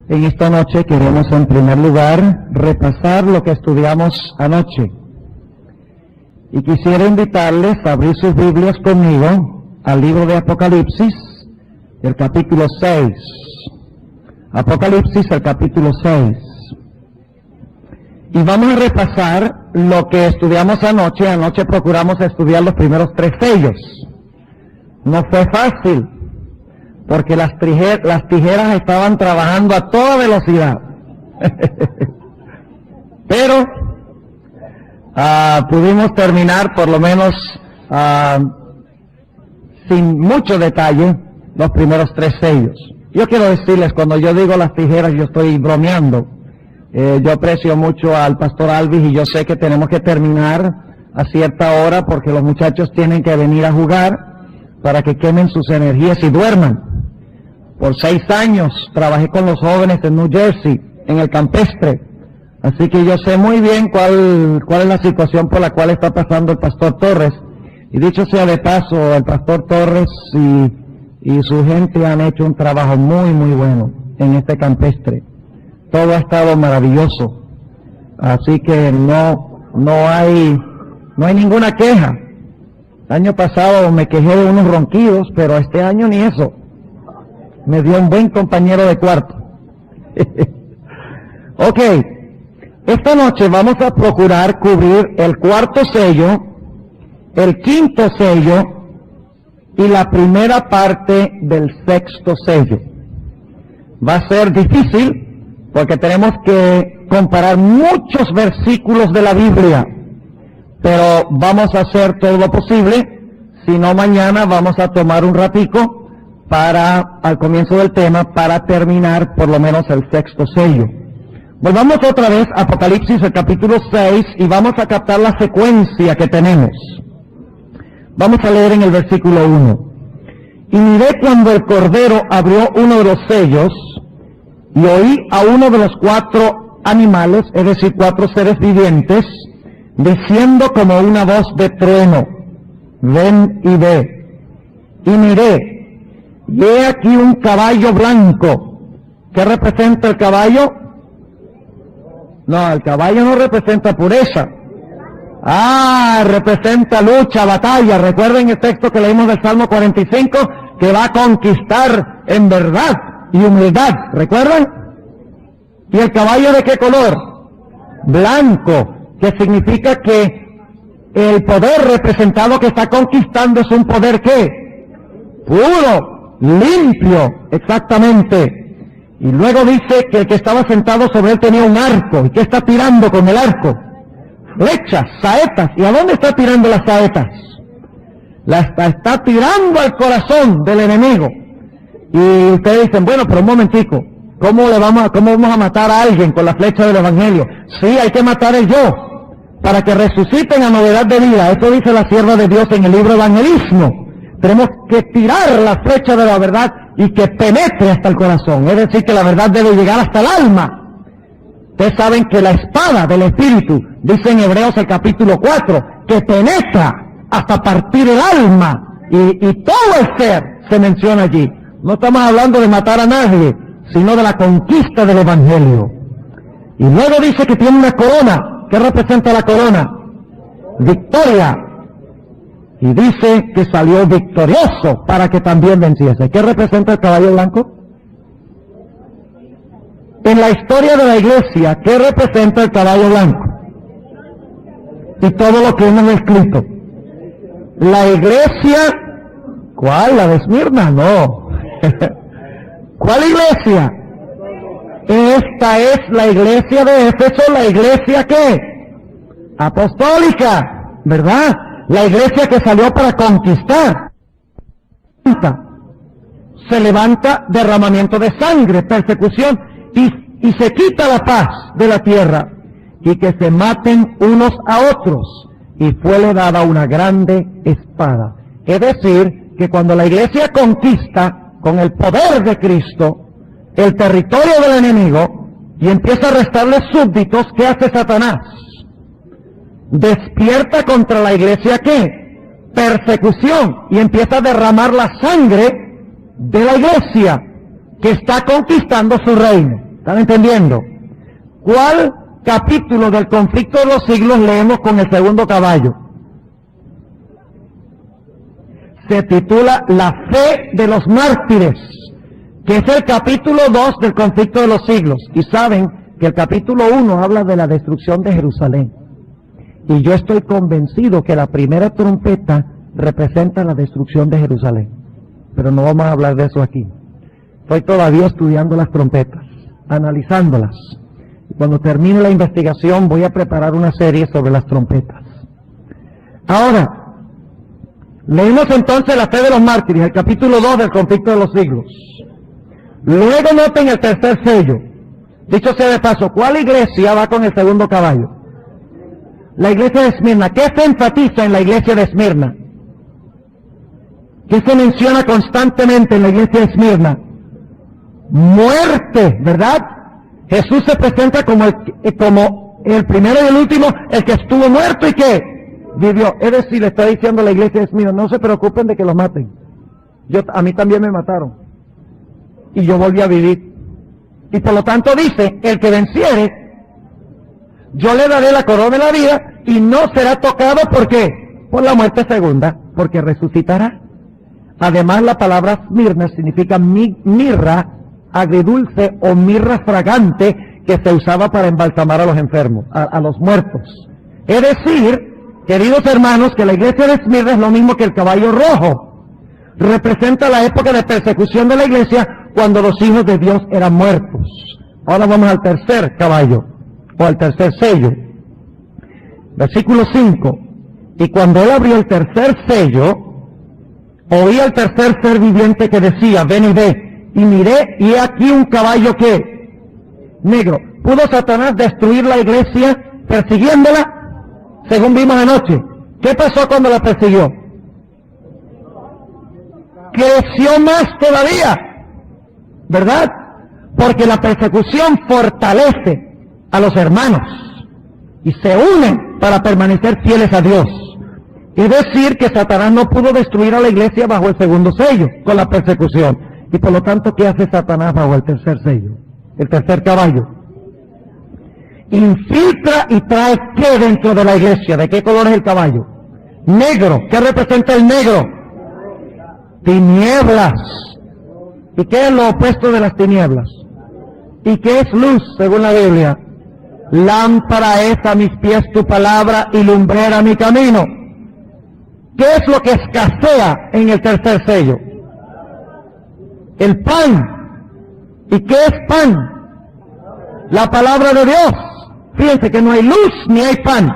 En esta noche queremos en primer lugar repasar lo que estudiamos anoche. Y quisiera invitarles a abrir sus Biblias conmigo al libro de Apocalipsis, el capítulo 6. Apocalipsis, el capítulo 6. Y vamos a repasar lo que estudiamos anoche. Anoche procuramos estudiar los primeros 3 sellos. No fue fácil, porque las tijeras estaban trabajando a toda velocidad. Pero pudimos terminar por lo menos sin mucho detalle los primeros 3 sellos. Yo quiero decirles, cuando yo digo las tijeras, yo estoy bromeando. Yo aprecio mucho al pastor Alvis y yo sé que tenemos que terminar a cierta hora porque los muchachos tienen que venir a jugar para que quemen sus energías y duerman. Por 6 años trabajé con los jóvenes en New Jersey, en el campestre. Así que yo sé muy bien cuál es la situación por la cual está pasando el pastor Torres. Y dicho sea de paso, el pastor Torres y su gente han hecho un trabajo muy, muy bueno en este campestre. Todo ha estado maravilloso. Así que no hay ninguna queja. El año pasado me quejé de unos ronquidos, pero este año ni eso. Me dio un buen compañero de cuarto. Ok, esta noche vamos a procurar cubrir el 4º sello, el 5º sello y la primera parte del 6º sello. Va a ser difícil porque tenemos que comparar muchos versículos de la Biblia, pero vamos a hacer todo lo posible. Si no, mañana vamos a tomar un ratico al comienzo del tema, para terminar por lo menos el 6º sello. Volvamos otra vez a Apocalipsis, el capítulo 6, y vamos a captar la secuencia que tenemos. Vamos a leer en el versículo 1. Y miré cuando el Cordero abrió uno de los sellos, y oí a uno de los 4 animales, es decir, 4 seres vivientes, diciendo como una voz de trueno: ven y ve. Y miré, y he aquí un caballo blanco. ¿Qué representa el caballo? No, el caballo no representa pureza. Representa lucha, batalla. Recuerden el texto que leímos del Salmo 45, que va a conquistar en verdad y humildad. ¿Recuerdan? ¿Y el caballo de qué color? Blanco, que significa que el poder representado que está conquistando es un poder ¿qué? Puro, limpio, exactamente. Y luego dice que el que estaba sentado sobre él tenía un arco. ¿Y qué está tirando con el arco? Flechas, saetas. ¿Y a dónde está tirando las saetas? Está tirando al corazón del enemigo. Y ustedes dicen, bueno, pero un momentico, ¿cómo vamos a matar a alguien con la flecha del evangelio? Sí, hay que matar el yo, para que resuciten a novedad de vida. Eso dice la sierva de Dios en el libro Evangelismo. Tenemos que tirar la flecha de la verdad y que penetre hasta el corazón. Es decir, que la verdad debe llegar hasta el alma. Ustedes saben que la espada del Espíritu, dice en Hebreos el capítulo 4, que penetra hasta partir el alma. Y todo el ser se menciona allí. No estamos hablando de matar a nadie, sino de la conquista del Evangelio. Y luego dice que tiene una corona. ¿Qué representa la corona? Victoria. Y dice que salió victorioso para que también venciese. ¿Qué representa el caballo blanco? En la historia de la iglesia, ¿qué representa el caballo blanco? Y todo lo que hemos escrito. La iglesia, ¿cuál? ¿La de Esmirna? No. ¿Cuál iglesia? Esta es la iglesia de Éfeso, la iglesia ¿qué? Apostólica, ¿verdad? La iglesia que salió para conquistar. Se levanta derramamiento de sangre, persecución, y se quita la paz de la tierra, y que se maten unos a otros, y fuele dada una grande espada. Es decir, que cuando la iglesia conquista con el poder de Cristo el territorio del enemigo y empieza a restarle súbditos, ¿qué hace Satanás? Despierta contra la iglesia ¿qué? Persecución, y empieza a derramar la sangre de la iglesia que está conquistando su reino. ¿Están entendiendo? ¿Cuál capítulo del conflicto de los siglos leemos con el segundo caballo? Se titula La fe de los mártires, que es el capítulo 2 del conflicto de los siglos. Y saben que el capítulo 1 habla de la destrucción de Jerusalén. Y yo estoy convencido que la primera trompeta representa la destrucción de Jerusalén. Pero no vamos a hablar de eso aquí. Estoy todavía estudiando las trompetas, analizándolas. Y cuando termine la investigación voy a preparar una serie sobre las trompetas. Ahora, leímos entonces la fe de los mártires, el capítulo 2 del conflicto de los siglos. Luego noten el tercer sello. Dicho sea de paso, ¿cuál iglesia va con el segundo caballo? La iglesia de Esmirna. ¿Qué se enfatiza en la iglesia de Esmirna? ¿Qué se menciona constantemente en la iglesia de Esmirna? Muerte, ¿verdad? Jesús se presenta como el primero y el último, el que estuvo muerto y que vivió. Es decir, le está diciendo a la iglesia de Esmirna, no se preocupen de que los maten. A mí también me mataron. Y yo volví a vivir. Y por lo tanto dice, el que venciere, yo le daré la corona de la vida y no será tocado, ¿por qué? Por la muerte segunda, porque resucitará. Además, la palabra Esmirna significa mirra agridulce o mirra fragante que se usaba para embalsamar a los enfermos, a los muertos. Es decir, queridos hermanos, que la iglesia de Esmirna es lo mismo que el caballo rojo. Representa la época de persecución de la iglesia cuando los hijos de Dios eran muertos. Ahora vamos al tercer caballo, o al tercer sello. Versículo 5. Y cuando él abrió el tercer sello, oí al tercer ser viviente que decía, ven y ve. Y miré, y he aquí un caballo que, negro. ¿Pudo Satanás destruir la iglesia persiguiéndola? Según vimos anoche. ¿Qué pasó cuando la persiguió? Creció más todavía, ¿verdad? Porque la persecución fortalece a los hermanos y se unen para permanecer fieles a Dios. Es decir, que Satanás no pudo destruir a la iglesia bajo el segundo sello, con la persecución. Y por lo tanto, ¿qué hace Satanás bajo el tercer sello? El tercer caballo. Infiltra y trae ¿qué dentro de la iglesia? ¿De qué color es el caballo? Negro. ¿Qué representa el negro? Tinieblas. ¿Y qué es lo opuesto de las tinieblas? ¿Y qué es luz, según la Biblia? Lámpara es a mis pies tu palabra y lumbrera mi camino. ¿Qué es lo que escasea en el tercer sello? El pan. ¿Y qué es pan? La palabra de Dios. Fíjense que no hay luz ni hay pan.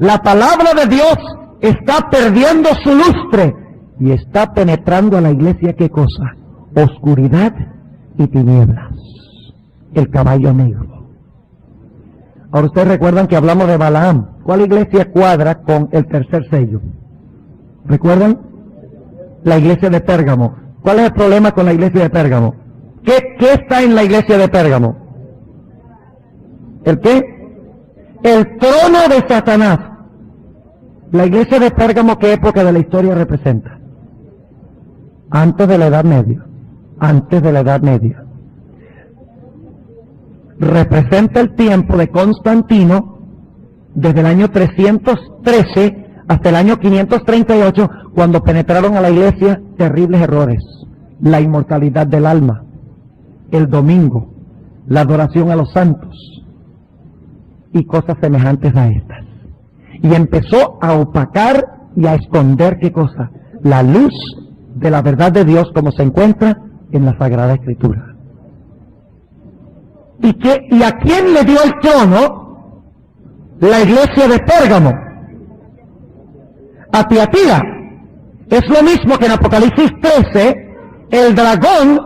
La palabra de Dios está perdiendo su lustre y está penetrando a la iglesia, ¿qué cosa? Oscuridad y tinieblas. El caballo negro. Ahora ustedes recuerdan que hablamos de Balaam. ¿Cuál iglesia cuadra con el tercer sello? ¿Recuerdan? La iglesia de Pérgamo. ¿Cuál es el problema con la iglesia de Pérgamo? ¿Qué está en la iglesia de Pérgamo? ¿El qué? El trono de Satanás. La iglesia de Pérgamo, ¿qué época de la historia representa? Antes de la Edad Media. Antes de la Edad Media. Representa el tiempo de Constantino desde el año 313 hasta el año 538, cuando penetraron a la iglesia terribles errores. La inmortalidad del alma, el domingo, la adoración a los santos y cosas semejantes a estas. Y empezó a opacar y a esconder, ¿qué cosa? La luz de la verdad de Dios como se encuentra en la Sagrada Escritura. ¿Y a quién le dio el trono? La iglesia de Pérgamo. A Tiatira. Es lo mismo que en Apocalipsis 13, el dragón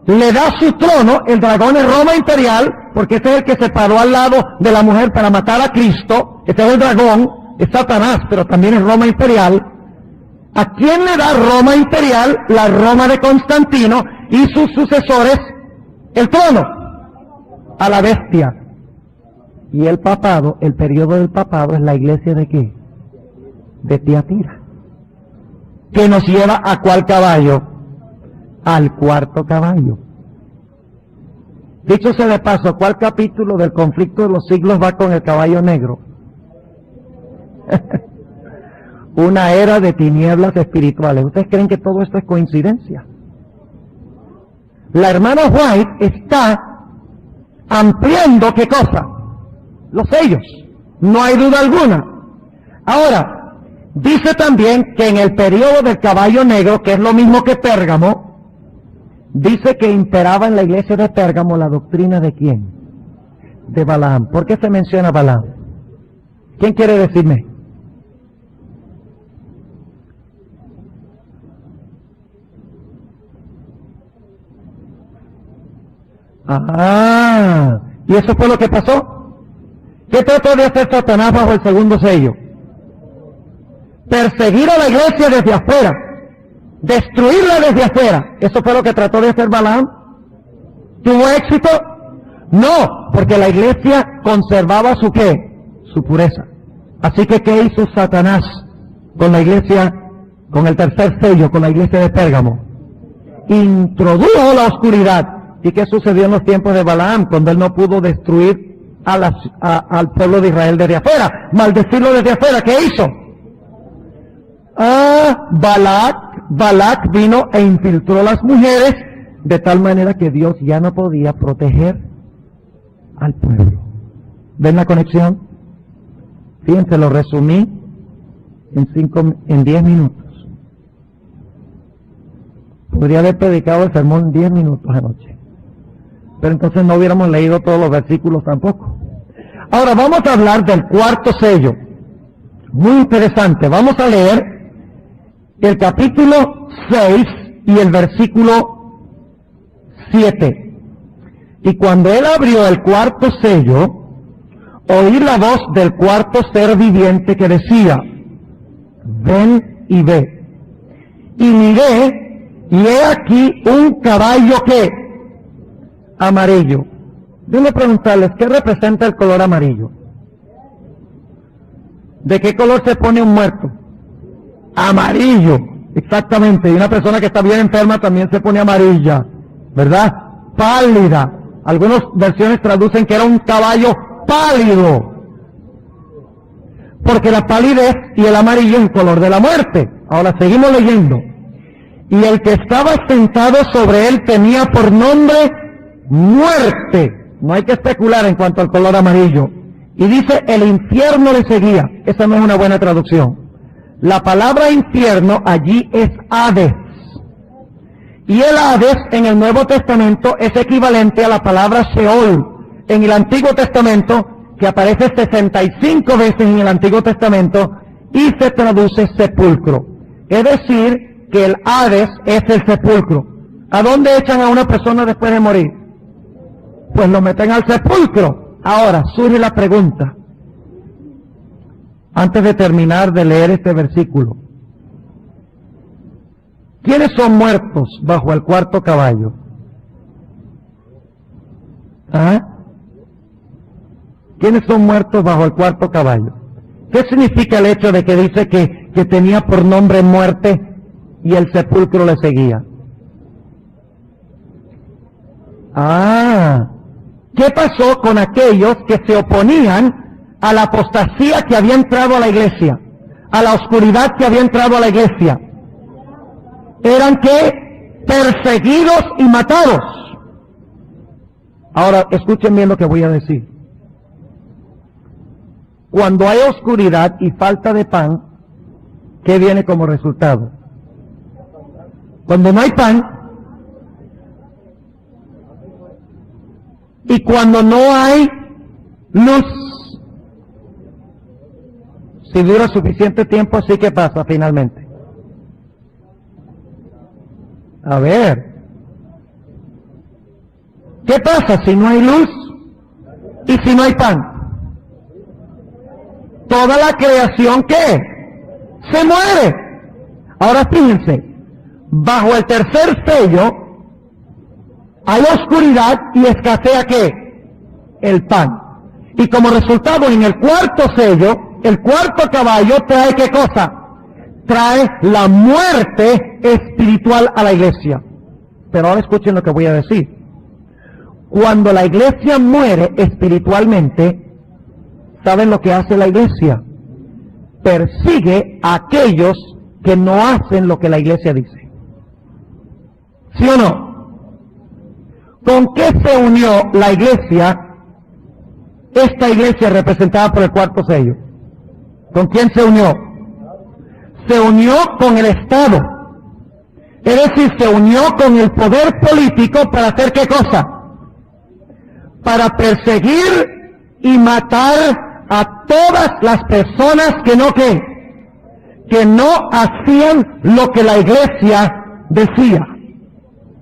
le da su trono. El dragón es Roma imperial, porque ese es el que se paró al lado de la mujer para matar a Cristo. Ese es el dragón, es Satanás, pero también es Roma imperial. ¿A quién le da Roma imperial, la Roma de Constantino y sus sucesores, el trono? A la bestia. Y el papado, el periodo del papado es la iglesia de ¿qué? De Tiatira. Que nos lleva ¿a cuál caballo? Al cuarto caballo. Dicho sea de paso, ¿cuál capítulo del conflicto de los siglos va con el caballo negro? Una era de tinieblas espirituales. ¿Ustedes creen que todo esto es coincidencia? La hermana White está ampliando, ¿qué cosa? Los sellos. No hay duda alguna. Ahora, dice también que en el periodo del caballo negro, que es lo mismo que Pérgamo, dice que imperaba en la iglesia de Pérgamo la doctrina ¿de quién? De Balaam. ¿Por qué se menciona Balaam? ¿Quién quiere decirme? Ah, ¿y eso fue lo que pasó? ¿Qué trató de hacer Satanás bajo el segundo sello? Perseguir a la iglesia desde afuera, destruirla desde afuera. ¿Eso fue lo que trató de hacer Balaam? ¿Tuvo éxito? No, porque la iglesia conservaba su ¿qué? Su pureza. Así que ¿qué hizo Satanás con la iglesia, con el tercer sello, con la iglesia de Pérgamo? Introdujo la oscuridad. ¿Y qué sucedió en los tiempos de Balaam, cuando él no pudo destruir al pueblo de Israel desde afuera? Maldecirlo desde afuera. ¿Qué hizo? Balac vino e infiltró las mujeres, de tal manera que Dios ya no podía proteger al pueblo. ¿Ven la conexión? Fíjense, lo resumí en 10 minutos. Podría haber predicado el sermón en 10 minutos anoche, pero entonces no hubiéramos leído todos los versículos tampoco. Ahora vamos a hablar del cuarto sello. Muy interesante. Vamos a leer el capítulo 6 y el versículo 7. Y cuando él abrió el cuarto sello, oí la voz del cuarto ser viviente que decía: ven y ve. Y miré, y he aquí un caballo que amarillo. Déjenme preguntarles, ¿qué representa el color amarillo? ¿De qué color se pone un muerto? Amarillo, exactamente. Y una persona que está bien enferma también se pone amarilla, ¿verdad? Pálida. Algunas versiones traducen que era un caballo pálido, porque la palidez y el amarillo es el color de la muerte. Ahora seguimos leyendo. Y el que estaba sentado sobre él tenía por nombre Muerte. No hay que especular en cuanto al color amarillo. Y dice, el infierno le seguía. Esa no es una buena traducción. La palabra infierno allí es Hades. Y el Hades en el Nuevo Testamento es equivalente a la palabra Sheol en el Antiguo Testamento, que aparece 65 veces en el Antiguo Testamento y se traduce sepulcro. Es decir, que el Hades es el sepulcro. ¿A dónde echan a una persona después de morir? Pues lo meten al sepulcro. Ahora surge la pregunta, antes de terminar de leer este versículo: ¿quiénes son muertos bajo el cuarto caballo? ¿Ah? ¿Quiénes son muertos bajo el cuarto caballo? ¿Qué significa el hecho de que dice que tenía por nombre Muerte y el sepulcro le seguía? ¿Qué pasó con aquellos que se oponían a la apostasía que había entrado a la iglesia, a la oscuridad que había entrado a la iglesia? Eran ¿qué? Perseguidos y matados. Ahora escuchen bien lo que voy a decir. Cuando hay oscuridad y falta de pan, ¿qué viene como resultado? Cuando no hay pan, y cuando no hay luz, si dura suficiente tiempo, ¿sí qué pasa finalmente? A ver, ¿qué pasa si no hay luz y si no hay pan? Toda la creación, ¿qué? Se muere. Ahora fíjense, bajo el tercer sello hay oscuridad y escasea ¿qué? El pan. Y como resultado, en el cuarto sello, el cuarto caballo trae ¿qué cosa? Trae la muerte espiritual a la iglesia. Pero ahora escuchen lo que voy a decir. Cuando la iglesia muere espiritualmente, ¿saben lo que hace la iglesia? Persigue a aquellos que no hacen lo que la iglesia dice. ¿Sí o no? ¿Con qué se unió la iglesia, esta iglesia representada por el cuarto sello? ¿Con quién se unió? Se unió con el Estado. Es decir, se unió con el poder político para hacer ¿qué cosa? Para perseguir y matar a todas las personas que no hacían lo que la iglesia decía.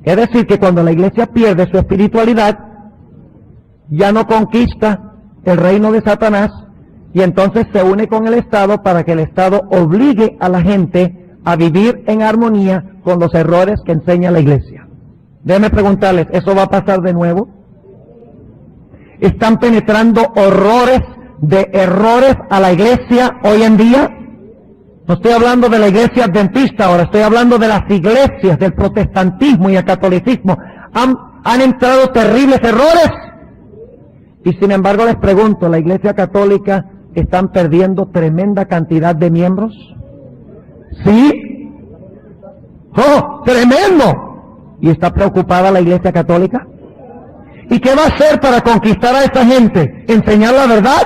Es decir, que cuando la iglesia pierde su espiritualidad, ya no conquista el reino de Satanás, y entonces se une con el Estado para que el Estado obligue a la gente a vivir en armonía con los errores que enseña la iglesia. Déjenme preguntarles, ¿eso va a pasar de nuevo? ¿Están penetrando horrores de errores a la iglesia hoy en día? No estoy hablando de la iglesia adventista ahora, estoy hablando de las iglesias del protestantismo y el catolicismo. ¿Han entrado terribles errores? Y sin embargo les pregunto, ¿la iglesia católica están perdiendo tremenda cantidad de miembros? ¿Sí? ¡Oh, tremendo! ¿Y está preocupada la iglesia católica? ¿Y qué va a hacer para conquistar a esta gente? ¿Enseñar la verdad?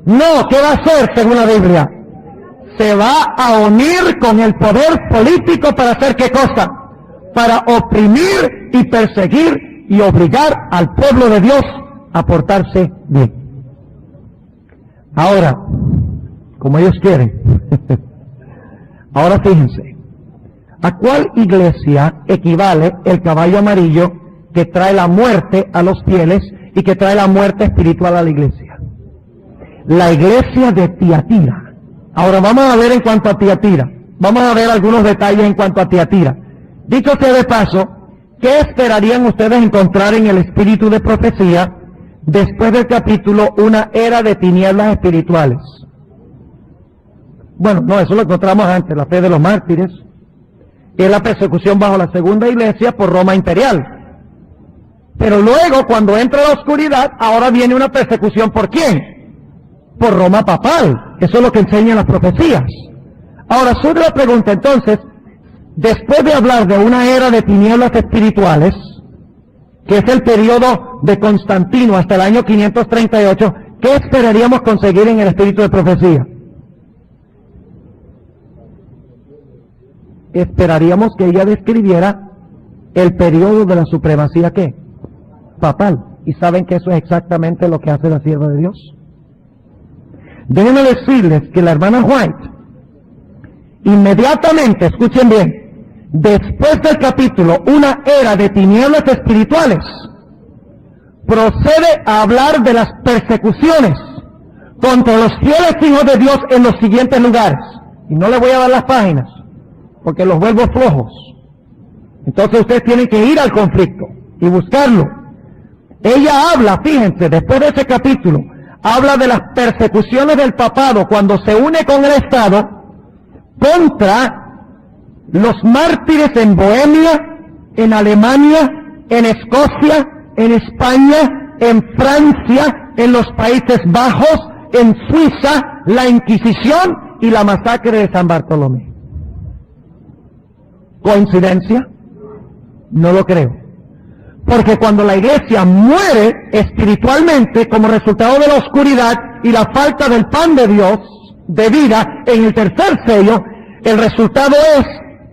No, ¿qué va a hacer según la Biblia? Se va a unir con el poder político para hacer ¿qué cosa? Para oprimir y perseguir y obligar al pueblo de Dios a portarse bien. Ahora, como ellos quieren, ahora fíjense, ¿a cuál iglesia equivale el caballo amarillo que trae la muerte a los fieles y que trae la muerte espiritual a la iglesia? La iglesia de Tiatira. Ahora vamos a ver en cuanto a Tiatira, vamos a ver algunos detalles en cuanto a Tiatira. Dicho sea de paso, ¿qué esperarían ustedes encontrar en el espíritu de profecía después del capítulo Una era de tinieblas espirituales? Bueno, no, eso lo encontramos antes, la fe de los mártires, es la persecución bajo la segunda iglesia por Roma imperial. Pero luego, cuando entra la oscuridad, ahora viene una persecución ¿por quién? Por Roma papal. Eso es lo que enseñan las profecías. Ahora surge la pregunta entonces, después de hablar de una era de tinieblas espirituales, que es el periodo de Constantino hasta el año 538, ¿qué esperaríamos conseguir en el espíritu de profecía? Esperaríamos que ella describiera el periodo de la supremacía ¿qué? Papal. ¿Y saben que eso es exactamente lo que hace la sierva de Dios? Déjenme decirles que la hermana White, inmediatamente, escuchen bien, después del capítulo Una era de tinieblas espirituales, procede a hablar de las persecuciones contra los fieles hijos de Dios en los siguientes lugares. Y no les voy a dar las páginas, porque los vuelvo flojos. Entonces ustedes tienen que ir al conflicto y buscarlo. Ella habla, fíjense, después de ese capítulo, habla de las persecuciones del papado cuando se une con el Estado contra los mártires en Bohemia, en Alemania, en Escocia, en España, en Francia, en los Países Bajos, en Suiza, la Inquisición y la masacre de San Bartolomé. ¿Coincidencia? No lo creo. Porque cuando la iglesia muere espiritualmente como resultado de la oscuridad y la falta del pan de Dios, de vida, en el tercer sello, el resultado es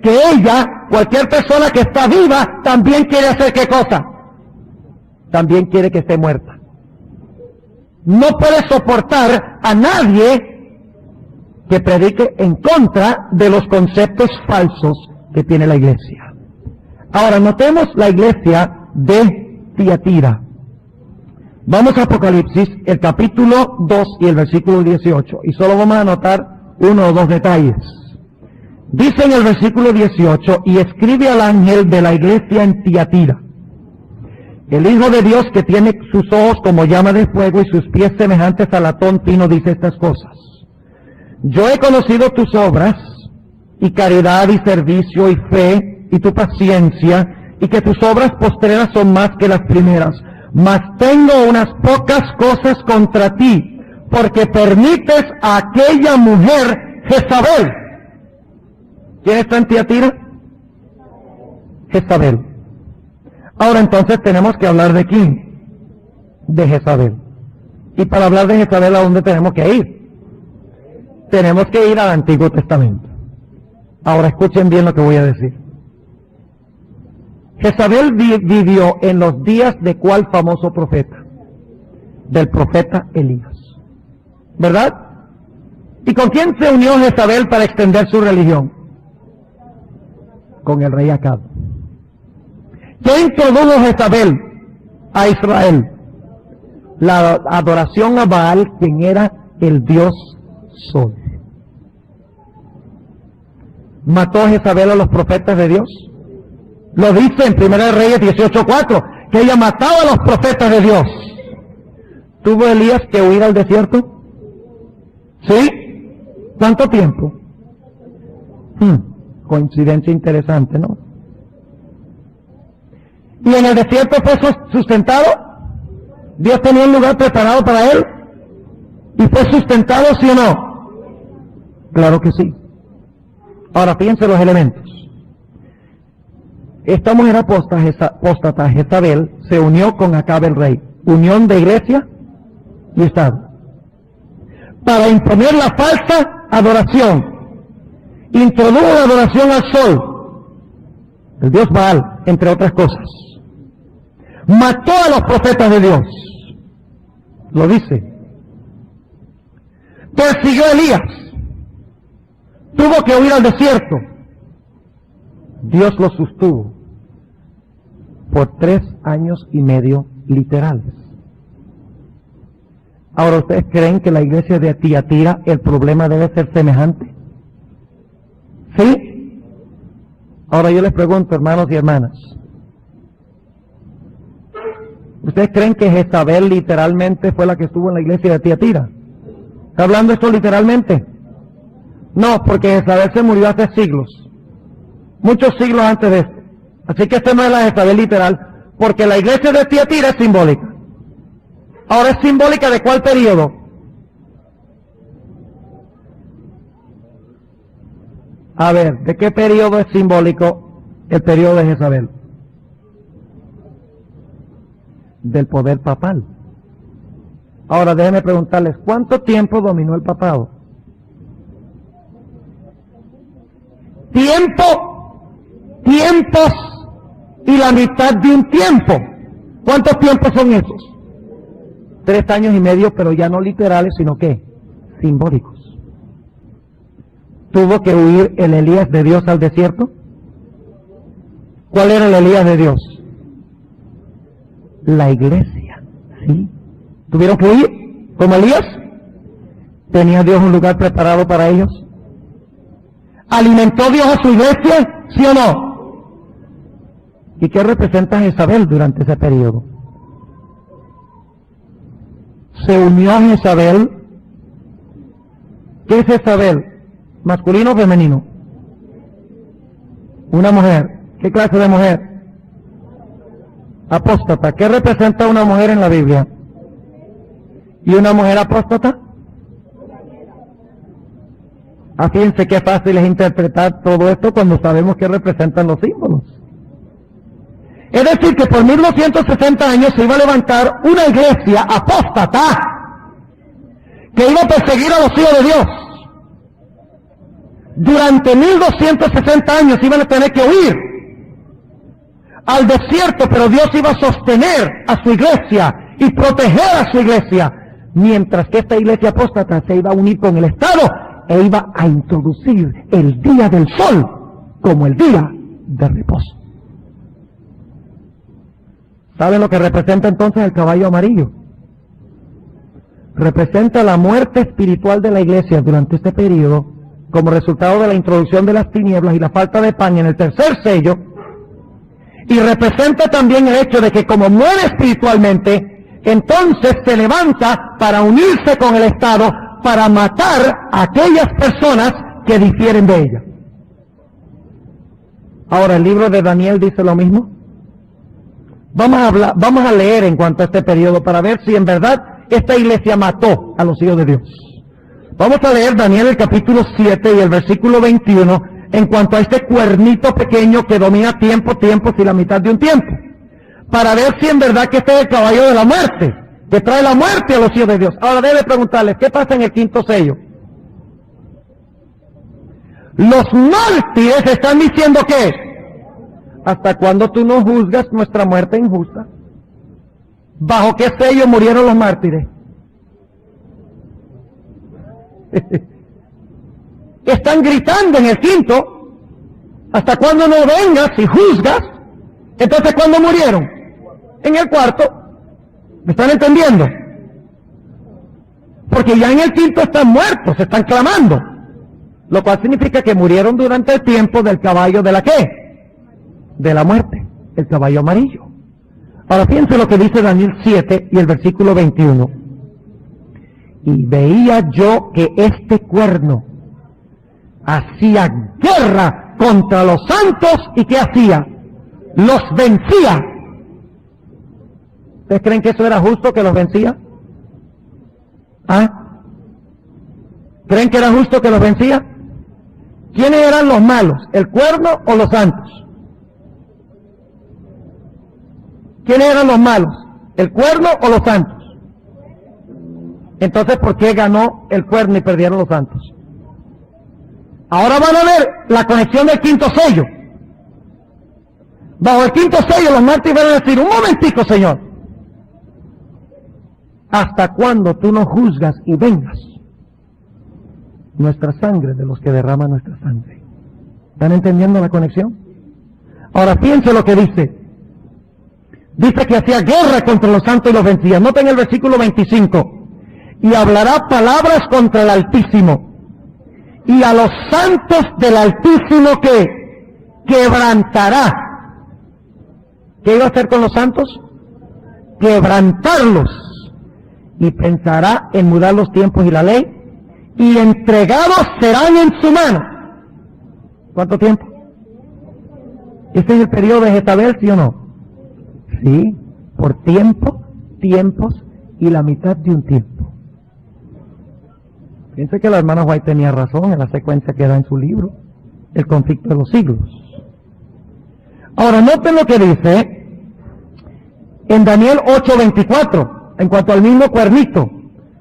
que ella, cualquier persona que está viva, también quiere hacer ¿qué cosa? También quiere que esté muerta. No puede soportar a nadie que predique en contra de los conceptos falsos que tiene la iglesia. Ahora, notemos la iglesia de Tiatira. Vamos a Apocalipsis, el capítulo 2 y el versículo 18, y solo vamos a anotar uno o dos detalles. Dice en el versículo 18, y escribe al ángel de la iglesia en Tiatira: el Hijo de Dios, que tiene sus ojos como llama de fuego y sus pies semejantes a latón fino, dice estas cosas: yo he conocido tus obras, y caridad, y servicio, y fe, y tu paciencia, y que tus obras postreras son más que las primeras. Mas tengo unas pocas cosas contra ti, porque permites a aquella mujer Jezabel. ¿Quién está en Tiatira? Jezabel. Ahora entonces tenemos que hablar de quién, de Jezabel. Y para hablar de Jezabel, ¿a dónde tenemos que ir? Tenemos que ir al Antiguo Testamento. Ahora escuchen bien lo que voy a decir. Jezabel vivió en los días de ¿cuál famoso profeta? Del profeta Elías. ¿Verdad? ¿Y con quién se unió Jezabel para extender su religión? Con el rey Acab. ¿Qué introdujo Jezabel a Israel? La adoración a Baal, quien era el dios Sol. ¿Mató Jezabel a los profetas de Dios? Lo dice en 1 Reyes 18:4, que ella mataba a los profetas de Dios. ¿Tuvo Elías que huir al desierto? ¿Sí? ¿Cuánto tiempo? Coincidencia interesante, ¿no? ¿Y en el desierto fue sustentado? ¿Dios tenía un lugar preparado para él? ¿Y fue sustentado, sí o no? Claro que sí. Ahora fíjense los elementos. Esta mujer apóstata, Jezabel, se unió con Acab el rey. Unión de iglesia y Estado. Para imponer la falsa adoración. Introdujo la adoración al sol, el dios Baal, entre otras cosas. Mató a los profetas de Dios. Lo dice. Persiguió a Elías. Tuvo que huir al desierto. Dios lo sostuvo por 3 años y medio literales. Ahora, ¿ustedes creen que la iglesia de Tiatira el problema debe ser semejante? ¿Sí? Ahora yo les pregunto, hermanos y hermanas, ¿ustedes creen que Jezabel literalmente fue la que estuvo en la iglesia de Tiatira? ¿Está hablando esto literalmente? No, porque Jezabel se murió hace siglos. Muchos siglos antes de esto. Así que esta no es la Jezabel literal, porque la iglesia de Tiatira es simbólica. Ahora, ¿es simbólica de cuál periodo? A ver, ¿de qué periodo es simbólico el periodo de Jezabel? Del poder papal. Ahora, déjenme preguntarles, ¿cuánto tiempo dominó el papado? Tiempos y la mitad de un tiempo. ¿Cuántos tiempos son esos? 3 años y medio, pero ya no literales, sino que simbólicos. ¿Tuvo que huir el Elías de Dios al desierto? ¿Cuál era el Elías de Dios? La iglesia, ¿sí? ¿Tuvieron que huir como Elías? ¿Tenía Dios un lugar preparado para ellos? ¿Alimentó Dios a su iglesia? ¿Sí o no? ¿Y qué representa Jezabel durante ese periodo? Se unió a Jezabel. ¿Qué es Jezabel? ¿Masculino o femenino? Una mujer. ¿Qué clase de mujer? Apóstata. ¿Qué representa una mujer en la Biblia? ¿Y una mujer apóstata? Fíjense qué fácil es interpretar todo esto cuando sabemos qué representan los símbolos. Es decir, que por 1260 años se iba a levantar una iglesia apóstata que iba a perseguir a los hijos de Dios. Durante 1260 años iban a tener que huir al desierto, pero Dios iba a sostener a su iglesia y proteger a su iglesia, mientras que esta iglesia apóstata se iba a unir con el Estado e iba a introducir el día del sol como el día de reposo. ¿Saben lo que representa entonces el caballo amarillo? Representa la muerte espiritual de la iglesia durante este periodo como resultado de la introducción de las tinieblas y la falta de pan en el tercer sello, y representa también el hecho de que como muere espiritualmente, entonces se levanta para unirse con el Estado para matar a aquellas personas que difieren de ella. Ahora, ¿el libro de Daniel dice lo mismo? Vamos a leer en cuanto a este periodo para ver si en verdad esta iglesia mató a los hijos de Dios. Vamos a leer Daniel el capítulo 7 y el versículo 21 en cuanto a este cuernito pequeño que domina tiempos y la mitad de un tiempo, para ver si en verdad que este es el caballo de la muerte, que trae la muerte a los hijos de Dios. Ahora debe preguntarles, ¿qué pasa en el quinto sello? Los mártires están diciendo que ¿hasta cuándo tú no juzgas nuestra muerte injusta? ¿Bajo qué sello murieron los mártires? Están gritando en el quinto, ¿hasta cuándo no vengas y juzgas? Entonces, ¿cuándo murieron? En el cuarto. ¿Me están entendiendo? Porque ya en el quinto están muertos, están clamando. Lo cual significa que murieron durante el tiempo del caballo de la ¿qué? De la muerte, el caballo amarillo. Ahora piense lo que dice Daniel 7 y el versículo 21. Y veía yo que este cuerno hacía guerra contra los santos y ¿qué hacía? Los vencía. ¿Ustedes creen que eso era justo, que los vencía? ¿Ah? ¿Creen que era justo que los vencía? ¿Quiénes eran los malos? ¿El cuerno o los santos? ¿Quiénes eran los malos? ¿El cuerno o los santos? Entonces, ¿por qué ganó el cuerno y perdieron los santos? Ahora van a ver la conexión del quinto sello. Bajo el quinto sello los mártires van a decir, un momentico, Señor, ¿hasta cuándo tú no juzgas y vengas nuestra sangre de los que derraman nuestra sangre? ¿Están entendiendo la conexión? Ahora piense lo que dice. Dice que hacía guerra contra los santos y los vencía. Noten el versículo 25. Y hablará palabras contra el Altísimo. Y a los santos del Altísimo que quebrantará. ¿Qué iba a hacer con los santos? Quebrantarlos. Y pensará en mudar los tiempos y la ley. Y entregados serán en su mano. ¿Cuánto tiempo? ¿Este es el periodo de Jezabel, sí o no? Sí, por tiempo, tiempos y la mitad de un tiempo. Piense que la hermana White tenía razón en la secuencia que da en su libro, El conflicto de los siglos. Ahora, noten lo que dice en Daniel 8:24, en cuanto al mismo cuernito.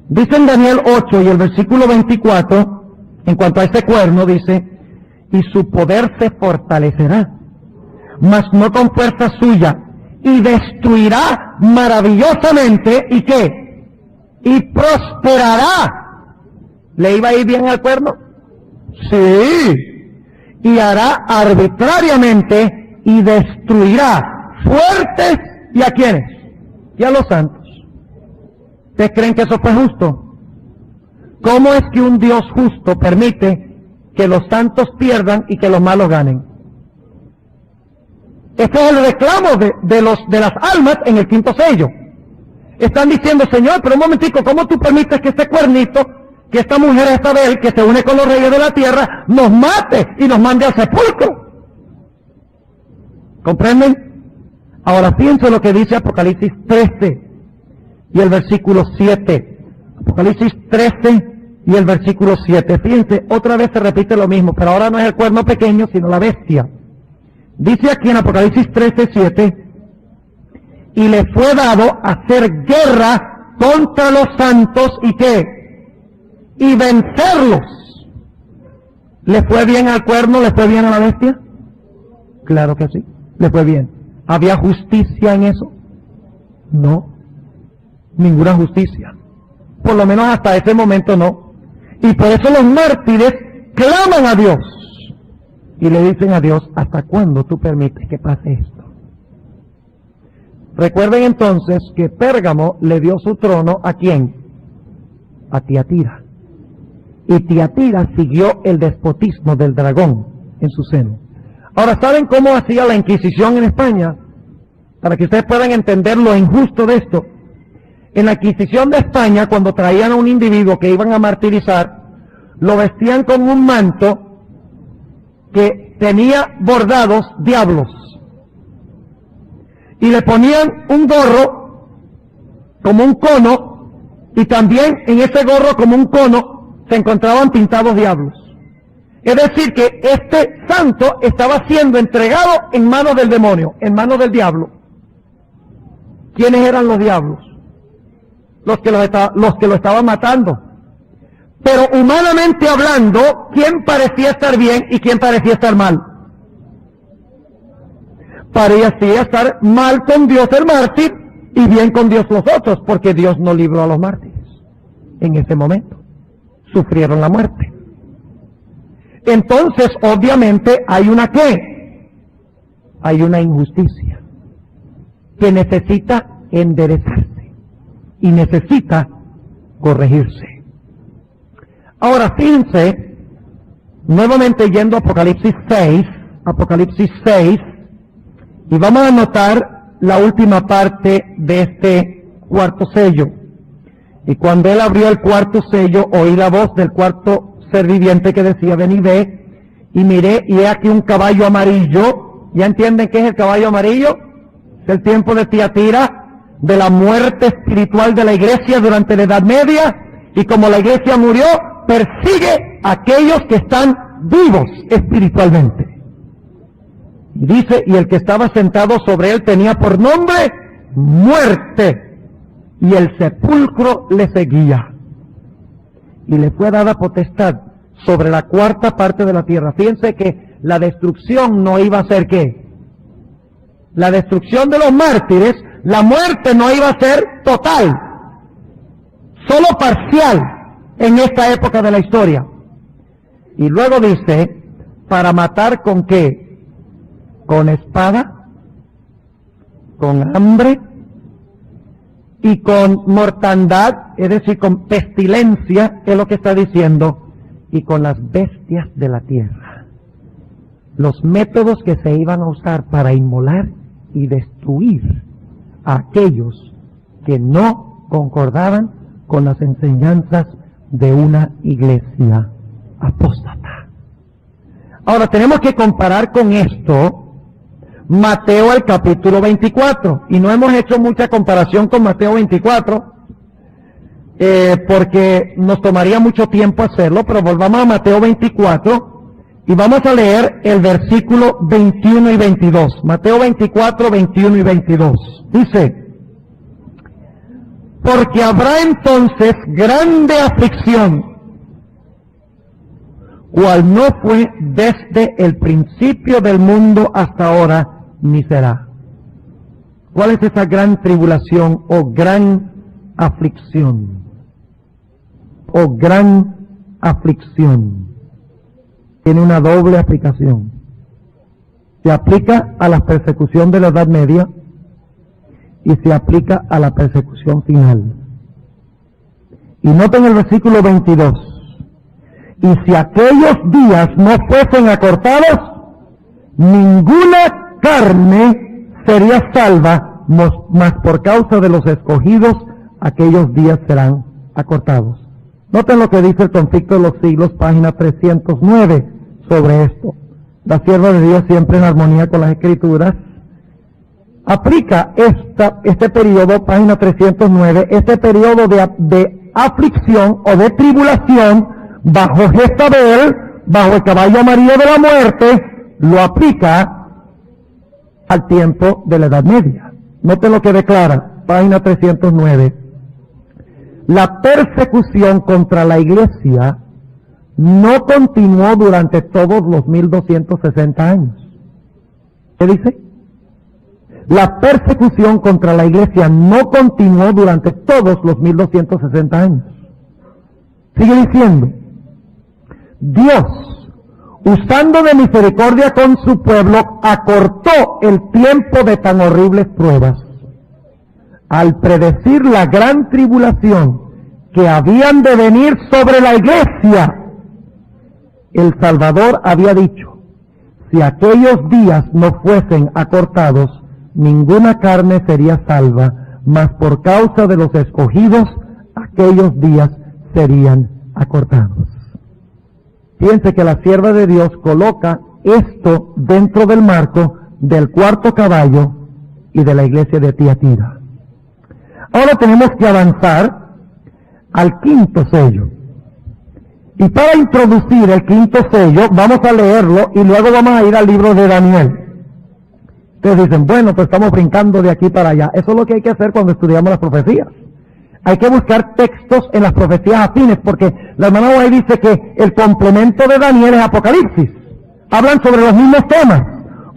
Dice en Daniel 8 y el versículo 24, en cuanto a este cuerno, dice, y su poder se fortalecerá, mas no con fuerza suya, y destruirá maravillosamente, ¿y qué? Y prosperará. ¿Le iba a ir bien al cuerno? Sí. Y hará arbitrariamente y destruirá fuertes, ¿y a quiénes? Y a los santos. ¿Ustedes creen que eso fue justo? ¿Cómo es que un Dios justo permite que los santos pierdan y que los malos ganen? Este es el reclamo de las almas en el quinto sello. Están diciendo, Señor, pero un momentico, ¿cómo tú permites que este cuernito, que esta mujer Jezabel, que se une con los reyes de la tierra, nos mate y nos mande al sepulcro? ¿Comprenden? Ahora pienso lo que dice Apocalipsis 13 y el versículo 7. Apocalipsis 13 y el versículo 7. Fíjense, otra vez se repite lo mismo, pero ahora no es el cuerno pequeño, sino la bestia. Dice aquí en Apocalipsis 13:7, y le fue dado hacer guerra contra los santos, ¿y qué? Y vencerlos. ¿Le fue bien al cuerno? ¿Le fue bien a la bestia? Claro que sí, le fue bien. ¿Había justicia en eso? No, ninguna justicia. Por lo menos hasta ese momento no. Y por eso los mártires claman a Dios. Y le dicen a Dios, ¿hasta cuándo tú permites que pase esto? Recuerden entonces que Pérgamo le dio su trono ¿a quién? A Tiatira. Y Tiatira siguió el despotismo del dragón en su seno. Ahora, ¿saben cómo hacía la Inquisición en España? Para que ustedes puedan entender lo injusto de esto. En la Inquisición de España, cuando traían a un individuo que iban a martirizar, lo vestían con un manto que tenía bordados diablos. y le ponían un gorro como un cono, y también en ese gorro como un cono se encontraban pintados diablos. Es decir, que este santo estaba siendo entregado en manos del demonio, en manos del diablo. ¿Quiénes eran los diablos? Los que lo estaban matando. Pero humanamente hablando, ¿quién parecía estar bien y quién parecía estar mal? Parecía estar mal con Dios el mártir y bien con Dios los otros, porque Dios no libró a los mártires en ese momento. Sufrieron la muerte. Entonces, obviamente, hay una ¿qué? Hay una injusticia que necesita enderezarse y necesita corregirse. Ahora, fíjense, nuevamente yendo a Apocalipsis 6, y vamos a notar la última parte de este cuarto sello. Y cuando él abrió el cuarto sello, oí la voz del cuarto ser viviente que decía: ven y ve. Y miré, y he aquí un caballo amarillo. ¿Ya entienden qué es el caballo amarillo? Es el tiempo de Tiatira, de la muerte espiritual de la iglesia durante la Edad Media. Y como la iglesia murió, persigue a aquellos que están vivos espiritualmente. Y dice: y el que estaba sentado sobre él tenía por nombre Muerte, y el sepulcro le seguía. Y le fue dada potestad sobre la cuarta parte de la tierra. Fíjense que la destrucción no iba a ser ¿qué? La destrucción de los mártires, la muerte no iba a ser total, solo parcial en esta época de la historia. Y luego dice: para matar ¿con qué? Con espada, con hambre y con mortandad, es decir, con pestilencia, es lo que está diciendo, y con las bestias de la tierra. Los métodos que se iban a usar para inmolar y destruir a aquellos que no concordaban con las enseñanzas de una iglesia apóstata. Ahora tenemos que comparar con esto Mateo el capítulo 24, y no hemos hecho mucha comparación con Mateo 24, porque nos tomaría mucho tiempo hacerlo, pero volvamos a Mateo 24, y vamos a leer el versículo 21 y 22. Mateo 24, 21 y 22. Dice: porque habrá entonces grande aflicción, cual no fue desde el principio del mundo hasta ahora, ni será. ¿Cuál es esa gran tribulación o gran aflicción? O gran aflicción. Tiene una doble aplicación. Se aplica a la persecución de la Edad Media y se aplica a la persecución final. Y noten el versículo 22. Y si aquellos días no fuesen acortados, ninguna carne sería salva, mas por causa de los escogidos, aquellos días serán acortados. Noten lo que dice el Conflicto de los Siglos, página 309, sobre esto. La sierva de Dios, siempre en armonía con las Escrituras, aplica este periodo, página 309, este periodo de aflicción o de tribulación bajo Jezabel, bajo el caballo amarillo de la muerte, lo aplica al tiempo de la Edad Media. Noten lo que declara, página 309. La persecución contra la iglesia no continuó durante todos los 1260 años. ¿Qué dice? La persecución contra la iglesia no continuó durante todos los 1260 años. Sigue diciendo: Dios, usando de misericordia con su pueblo, acortó el tiempo de tan horribles pruebas. Al predecir la gran tribulación que habían de venir sobre la iglesia, el Salvador había dicho: si aquellos días no fuesen acortados, ninguna carne sería salva, mas por causa de los escogidos, aquellos días serían acortados. Fíjense que la sierva de Dios coloca esto dentro del marco del cuarto caballo y de la iglesia de Tiatira. Ahora tenemos que avanzar al quinto sello. Y para introducir el quinto sello, vamos a leerlo y luego vamos a ir al libro de Daniel. Ustedes dicen, bueno, pues estamos brincando de aquí para allá. Eso es lo que hay que hacer cuando estudiamos las profecías. Hay que buscar textos en las profecías afines, porque la hermana White dice que el complemento de Daniel es Apocalipsis. Hablan sobre los mismos temas.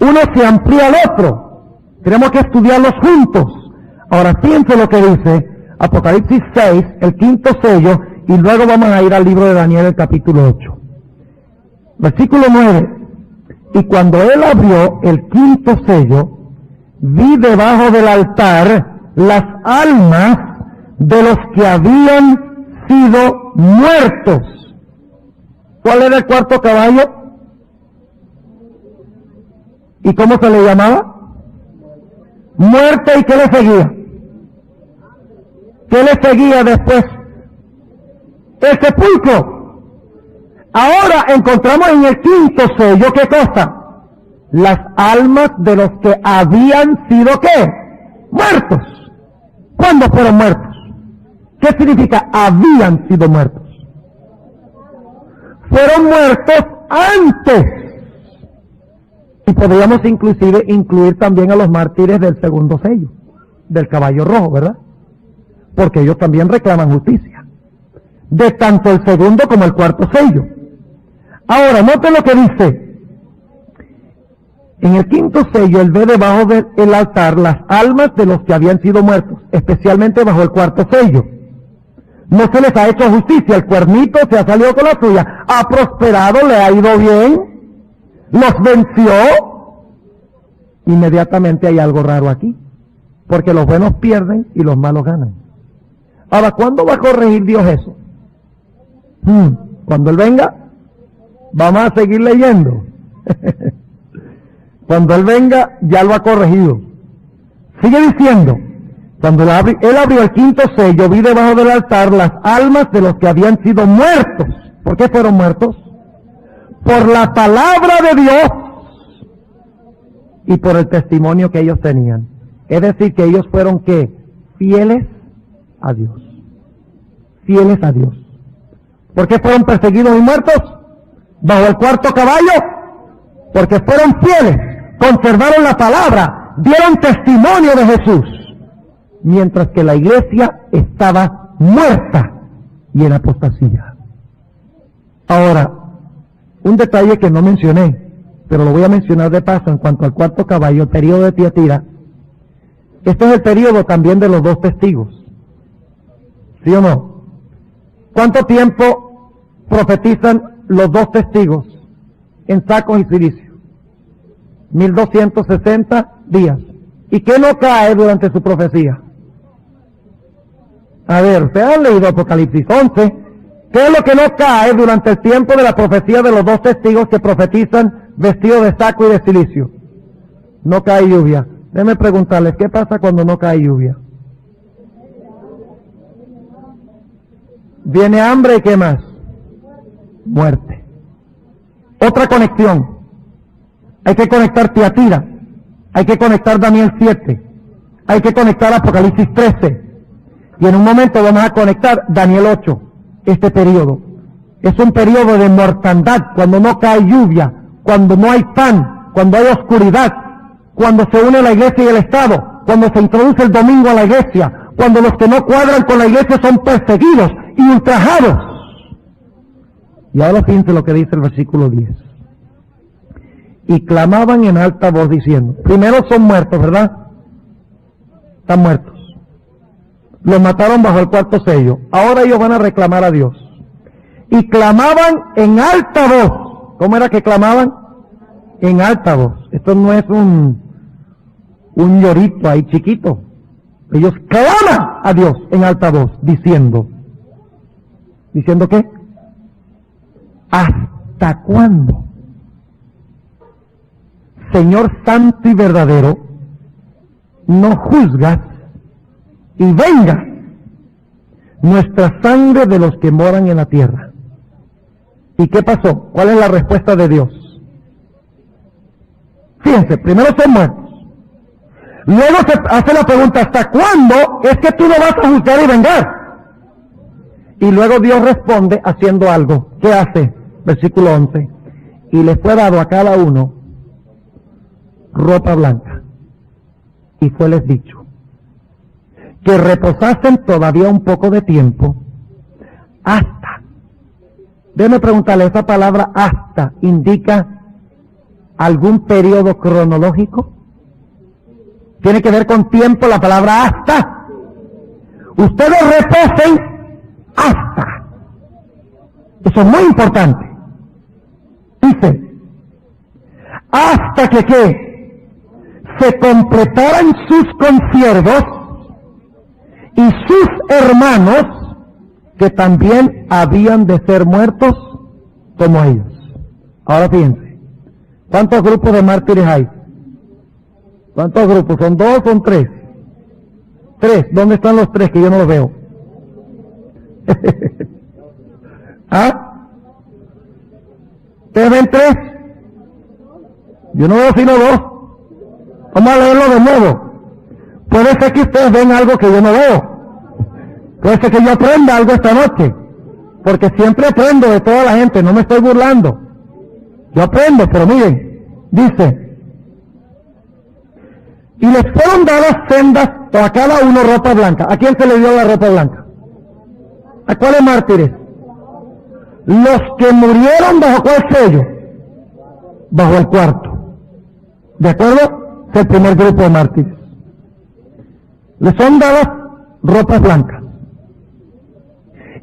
Uno se amplía al otro. Tenemos que estudiarlos juntos. Ahora fíjense lo que dice Apocalipsis 6, el quinto sello, y luego vamos a ir al libro de Daniel, el capítulo 8. Versículo 9. Y cuando él abrió el quinto sello, vi debajo del altar las almas de los que habían sido muertos. ¿Cuál era el cuarto caballo? ¿Y cómo se le llamaba? Muerte. ¿Y qué le seguía? ¿Qué le seguía después? El sepulcro. Ahora encontramos en el quinto sello, ¿qué cosa? Las almas de los que habían sido, ¿qué? Muertos. ¿Cuándo fueron muertos? ¿Qué significa habían sido muertos? Fueron muertos antes. Y podríamos inclusive incluir también a los mártires del segundo sello, del caballo rojo, ¿verdad? Porque ellos también reclaman justicia, de tanto el segundo como el cuarto sello. Ahora, noten lo que dice. En el quinto sello, él ve debajo del altar las almas de los que habían sido muertos, especialmente bajo el cuarto sello. No se les ha hecho justicia, el cuernito se ha salido con la suya, ha prosperado, le ha ido bien, los venció. Inmediatamente hay algo raro aquí, porque los buenos pierden y los malos ganan. Ahora, ¿cuándo va a corregir Dios eso? Cuando Él venga. Vamos a seguir leyendo. Cuando Él venga, ya lo ha corregido. Sigue diciendo, cuando Él abrió el quinto sello, vi debajo del altar las almas de los que habían sido muertos. ¿Por qué fueron muertos? Por la palabra de Dios y por el testimonio que ellos tenían. Es decir, que ellos fueron, ¿qué? Fieles a Dios. Fieles a Dios. ¿Por qué fueron perseguidos y muertos? Bajo el cuarto caballo, porque fueron fieles, conservaron la palabra, dieron testimonio de Jesús, mientras que la iglesia estaba muerta y en apostasía. Ahora, un detalle que no mencioné, pero lo voy a mencionar de paso en cuanto al cuarto caballo, el periodo de Tiatira. Este es el periodo también de los dos testigos. ¿Sí o no? ¿Cuánto tiempo profetizan los dos testigos en sacos y cilicio? 1260 días. ¿Y qué no cae durante su profecía? A ver, ustedes han leído Apocalipsis 11. ¿Qué es lo que no cae durante el tiempo de la profecía de los dos testigos que profetizan vestidos de saco y de cilicio? No cae lluvia. Déjenme preguntarles, ¿qué pasa cuando no cae lluvia? Viene hambre y ¿qué más? Muerte. Otra conexión. Hay que conectar Tiatira. Hay que conectar Daniel 7. Hay que conectar Apocalipsis 13. Y en un momento vamos a conectar Daniel 8. Este periodo. Es un periodo de mortandad, cuando no cae lluvia, cuando no hay pan, cuando hay oscuridad, cuando se une la iglesia y el Estado, cuando se introduce el domingo a la iglesia, cuando los que no cuadran con la iglesia son perseguidos y ultrajados. Y ahora fíjense lo que dice el versículo 10. Y clamaban en alta voz diciendo, primero son muertos, ¿verdad? Están muertos. Los mataron bajo el cuarto sello. Ahora ellos van a reclamar a Dios. Y clamaban en alta voz. ¿Cómo era que clamaban? En alta voz. Esto no es un llorito ahí chiquito. Ellos claman a Dios en alta voz, diciendo. ¿Diciendo qué? ¿Hasta cuándo? Señor santo y verdadero, no juzgas y venga nuestra sangre de los que moran en la tierra. ¿Y qué pasó? ¿Cuál es la respuesta de Dios? Fíjense, primero son muertos. Luego se hace la pregunta, ¿hasta cuándo es que tú no vas a juzgar y vengar? Y luego Dios responde haciendo algo. ¿Qué hace? Versículo 11. Y les fue dado a cada uno ropa blanca. Y fue les dicho que reposasen todavía un poco de tiempo hasta. Déjeme preguntarle, ¿esa palabra hasta indica algún periodo cronológico? ¿Tiene que ver con tiempo la palabra hasta? Ustedes reposen hasta. Eso es muy importante. Dice, hasta que ¿qué? Se completaran sus consiervos y sus hermanos que también habían de ser muertos como ellos. Ahora fíjense, ¿cuántos grupos de mártires hay? ¿Cuántos grupos? ¿Son dos o son tres? Tres. ¿Dónde están los tres que yo no los veo? ¿Ah? ¿Ustedes ven tres? Yo no veo sino dos. Vamos a leerlo de nuevo. Puede ser que ustedes ven algo que yo no veo. Puede ser que yo aprenda algo esta noche. Porque siempre aprendo de toda la gente, no me estoy burlando. Yo aprendo, pero miren, dice, y les fueron dadas sendas a cada uno ropa blanca. ¿A quién se le dio la ropa blanca? ¿A cuáles mártires? Los que murieron bajo cuál sello? Bajo el cuarto. ¿De acuerdo? Es el primer grupo de mártires. Les son dadas ropas blancas.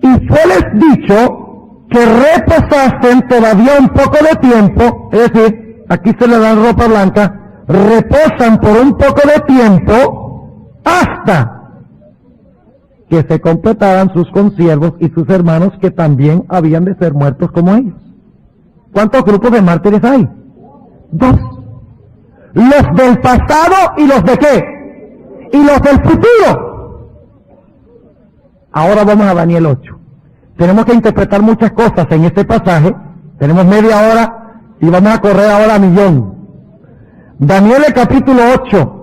Y fue-les dicho que reposasen todavía un poco de tiempo, es decir, aquí se le dan ropa blanca, reposan por un poco de tiempo hasta que se completaran sus consiervos y sus hermanos que también habían de ser muertos como ellos. ¿Cuántos grupos de mártires hay? Dos. Los del pasado y los de qué? Y los del futuro. Ahora vamos a Daniel 8. Tenemos que interpretar muchas cosas en este pasaje. Tenemos media hora y vamos a correr ahora a millón. Daniel el capítulo 8.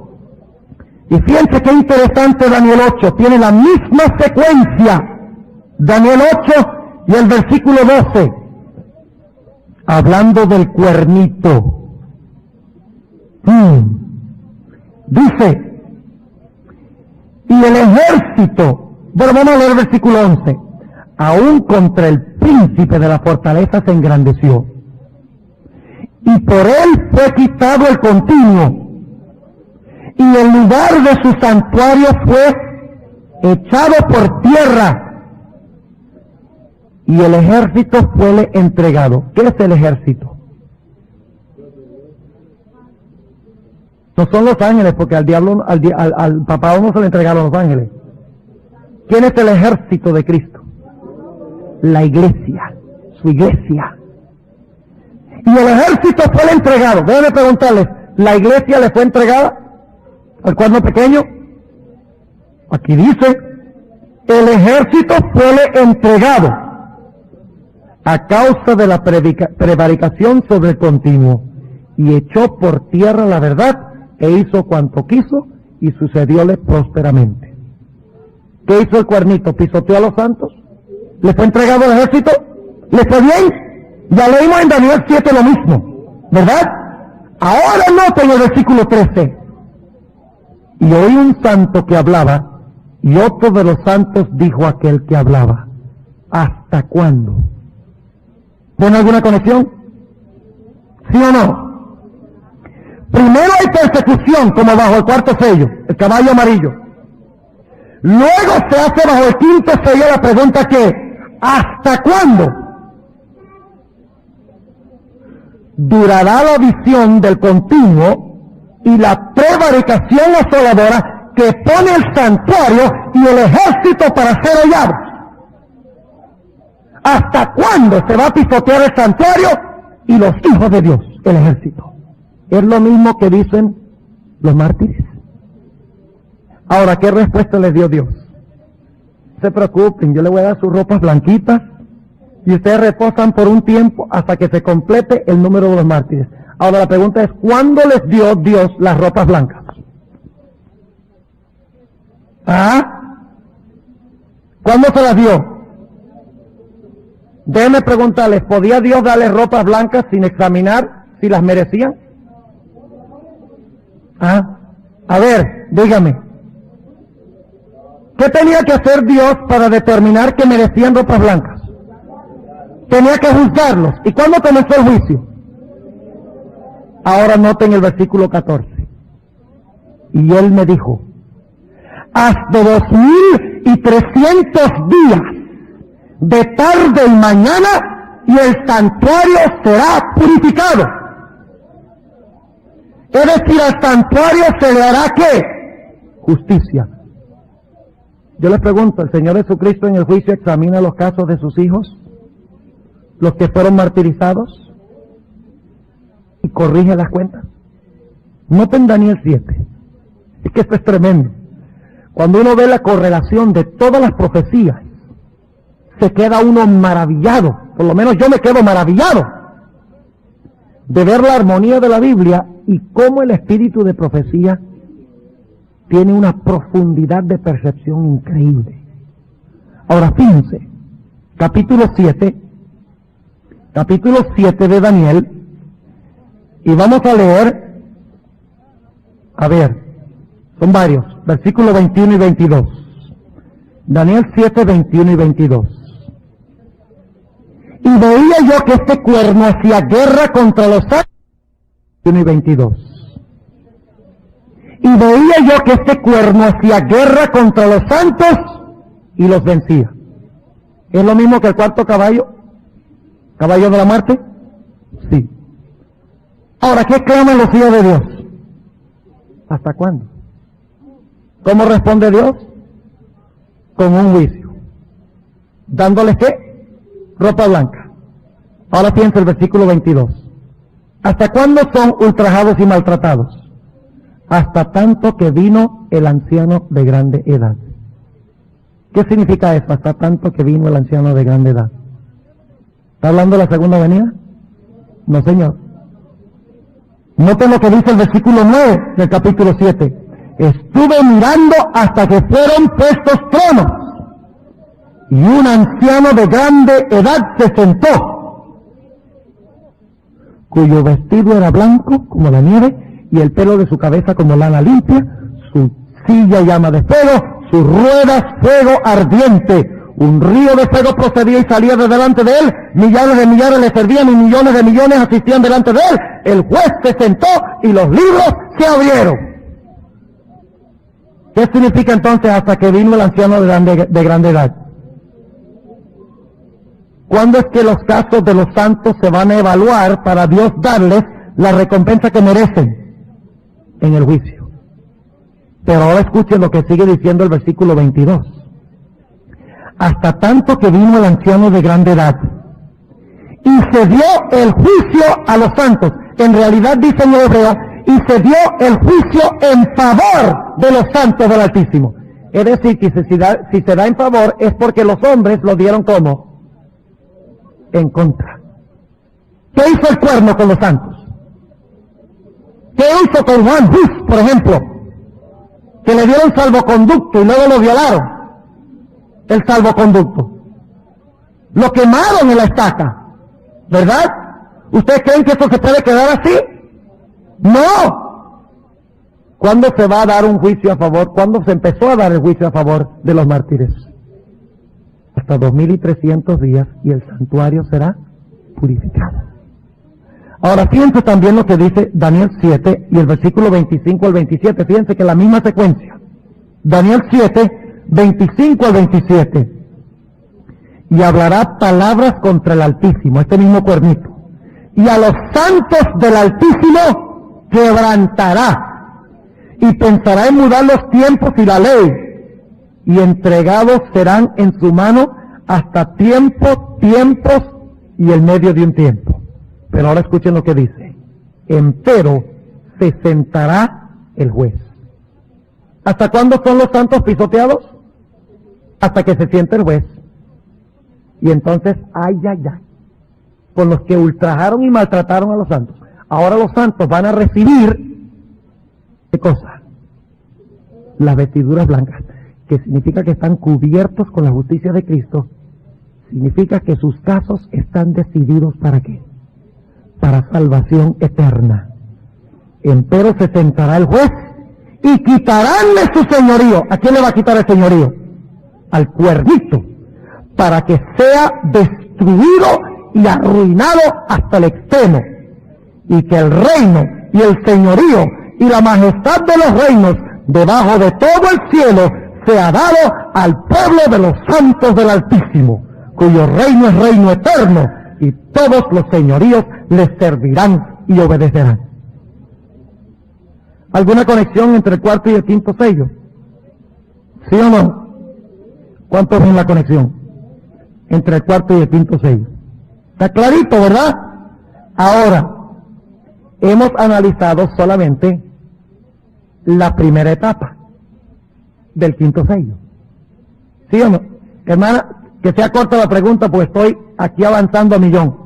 Y fíjense qué interesante Daniel 8. Tiene la misma secuencia. Daniel 8 y el versículo 12. Hablando del cuernito. Dice, y el ejército, bueno, vamos a leer el versículo 11. Aún contra el príncipe de la fortaleza se engrandeció. Y por él fue quitado el continuo. Y el lugar de su santuario fue echado por tierra. Y el ejército fue entregado. ¿Qué es el ejército? No son los ángeles, porque al diablo, al papá no se le entregaron los ángeles. ¿Quién es el ejército de Cristo? La iglesia, su iglesia. Y el ejército fue entregado. Déjenme preguntarles, ¿la iglesia le fue entregada al cuerno pequeño? Aquí dice, el ejército fue entregado a causa de la prevaricación sobre el continuo, y echó por tierra la verdad, e hizo cuanto quiso, y sucedióle prósperamente. ¿Qué hizo el cuernito? ¿Pisoteó a los santos? ¿Le fue entregado al ejército? ¿Le fue bien? Ya leímos en Daniel 7 lo mismo, ¿verdad? Ahora noten el versículo 13. Y oí un santo que hablaba, y otro de los santos dijo a aquel que hablaba, ¿hasta cuándo? ¿Ven alguna conexión? ¿Sí o no? Primero hay persecución, como bajo el cuarto sello, el caballo amarillo. Luego se hace bajo el quinto sello la pregunta que, ¿hasta cuándo? Durará la visión del continuo y la prevaricación asoladora que pone el santuario y el ejército para ser hollados. ¿Hasta cuándo se va a pisotear el santuario y los hijos de Dios, el ejército? Es lo mismo que dicen los mártires. Ahora, ¿qué respuesta les dio Dios? No se preocupen, yo les voy a dar sus ropas blanquitas y ustedes reposan por un tiempo hasta que se complete el número de los mártires. Ahora la pregunta es, ¿cuándo les dio Dios las ropas blancas? ¿Ah? ¿Cuándo se las dio? Déjenme preguntarles, ¿podía Dios darles ropas blancas sin examinar si las merecían? ¿Ah? A ver, dígame. ¿Qué tenía que hacer Dios para determinar que merecían ropas blancas? Tenía que juzgarlos. ¿Y cuándo comenzó el juicio? Ahora noten el versículo 14. Y él me dijo, hasta 2300 días, de tarde y mañana, y el santuario será purificado. Es decir, al santuario se le hará ¿qué? Justicia. Yo les pregunto, ¿el Señor Jesucristo en el juicio examina los casos de sus hijos? Los que fueron martirizados, y corrige las cuentas. Noten Daniel 7. Es que esto es tremendo. Cuando uno ve la correlación de todas las profecías, se queda uno maravillado. Por lo menos yo me quedo maravillado de ver la armonía de la Biblia y cómo el espíritu de profecía tiene una profundidad de percepción increíble. Ahora fíjense, capítulo 7 de Daniel, y vamos a leer, son varios, versículos 21 y 22. Daniel 7, 21 y 22. Y veía yo que este cuerno hacía guerra contra los santos, 21 y 22. Y veía yo que este cuerno hacía guerra contra los santos y los vencía. ¿Es lo mismo que el cuarto caballo? ¿Caballo de la muerte? Sí. Ahora, ¿qué claman los hijos de Dios? ¿Hasta cuándo? ¿Cómo responde Dios? Con un juicio. ¿Dándoles qué? Ropa blanca. Ahora piensa el versículo 22. ¿Hasta cuándo son ultrajados y maltratados? Hasta tanto que vino el anciano de grande edad. ¿Qué significa eso? Hasta tanto que vino el anciano de grande edad. ¿Está hablando de la segunda venida? No, señor. Noten lo que dice el versículo 9 del capítulo 7. Estuve mirando hasta que fueron puestos tronos, y un anciano de grande edad se sentó, cuyo vestido era blanco como la nieve, y el pelo de su cabeza como lana limpia, su silla llama de fuego, sus ruedas fuego ardiente. Un río de fuego procedía y salía de delante de él, millares de millares le servían y millones de millones asistían delante de él. El juez se sentó y los libros se abrieron. ¿Qué significa entonces hasta que vino el anciano de grande edad? ¿Cuándo es que los casos de los santos se van a evaluar para Dios darles la recompensa que merecen? En el juicio. Pero ahora escuchen lo que sigue diciendo el versículo 22. Hasta tanto que vino el anciano de grande edad, y se dio el juicio a los santos. En realidad dice en hebreo, y se dio el juicio en favor de los santos del Altísimo. Es decir, que si se da en favor es porque los hombres lo dieron como en contra. ¿Qué hizo el cuerno con los santos? ¿Qué hizo con Juan Hus, por ejemplo? Que le dieron salvoconducto y luego lo violaron. El salvoconducto. Lo quemaron en la estaca, ¿verdad? ¿Ustedes creen que esto se puede quedar así? ¡No! ¿Cuándo se va a dar un juicio a favor? ¿Cuándo se empezó a dar el juicio a favor de los mártires? Hasta 2300 días y el santuario será purificado. Ahora fíjense también lo que dice Daniel 7 y el versículo 25 al 27. Fíjense que la misma secuencia. Daniel 7, 25 al 27. Y hablará palabras contra el Altísimo, este mismo cuernito. Y a los santos del Altísimo quebrantará. Y pensará en mudar los tiempos y la ley. Y entregados serán en su mano hasta tiempos y el medio de un tiempo. Pero ahora escuchen lo que dice. Empero se sentará el juez. ¿Hasta cuándo son los santos pisoteados? Hasta que se siente el juez. Y entonces, ay, con los que ultrajaron y maltrataron a los santos. Ahora los santos van a recibir, ¿qué cosa? Las vestiduras blancas. que significa que están cubiertos con la justicia de Cristo, significa que sus casos están decididos ¿para qué? Para salvación eterna. Empero se sentará el juez y quitaránle su señorío. ¿A quién le va a quitar el señorío? Al cuernito, para que sea destruido y arruinado hasta el extremo, y que el reino y el señorío y la majestad de los reinos debajo de todo el cielo sea dado al pueblo de los santos del Altísimo, cuyo reino es reino eterno, y todos los señoríos les servirán y obedecerán. ¿Alguna conexión entre el cuarto y el quinto sello? ¿Sí o no? ¿Cuántos ven la conexión entre el cuarto y el quinto sello? Está clarito, ¿verdad? Ahora, hemos analizado solamente la primera etapa del quinto sello. ¿Sí o no? Hermana, que sea corta la pregunta, pues estoy aquí avanzando a millón.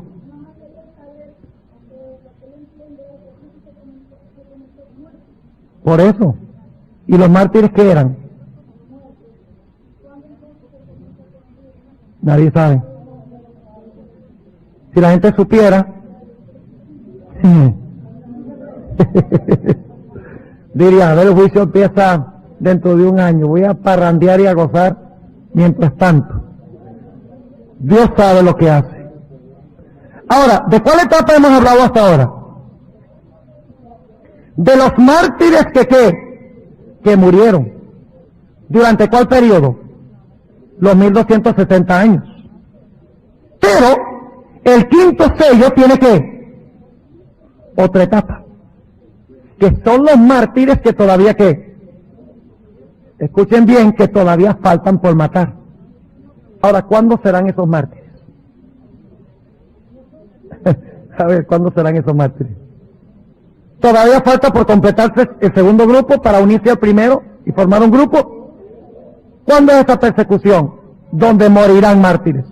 Por eso. ¿Y los mártires qué eran? Nadie sabe. Si la gente supiera, diría, a ver, el juicio empieza dentro de un año, voy a parrandear y a gozar mientras tanto. Dios sabe lo que hace. Ahora, ¿de cuál etapa hemos hablado hasta ahora? De los mártires que murieron. ¿Durante cuál periodo? Los 1260 años. Pero el quinto sello tiene otra etapa, que son los mártires que todavía escuchen bien, que todavía faltan por matar. Ahora, ¿cuándo serán esos mártires? A ver, ¿cuándo serán esos mártires? Todavía falta por completarse el segundo grupo para unirse al primero y formar un grupo. ¿Cuándo es esa persecución? Donde morirán mártires.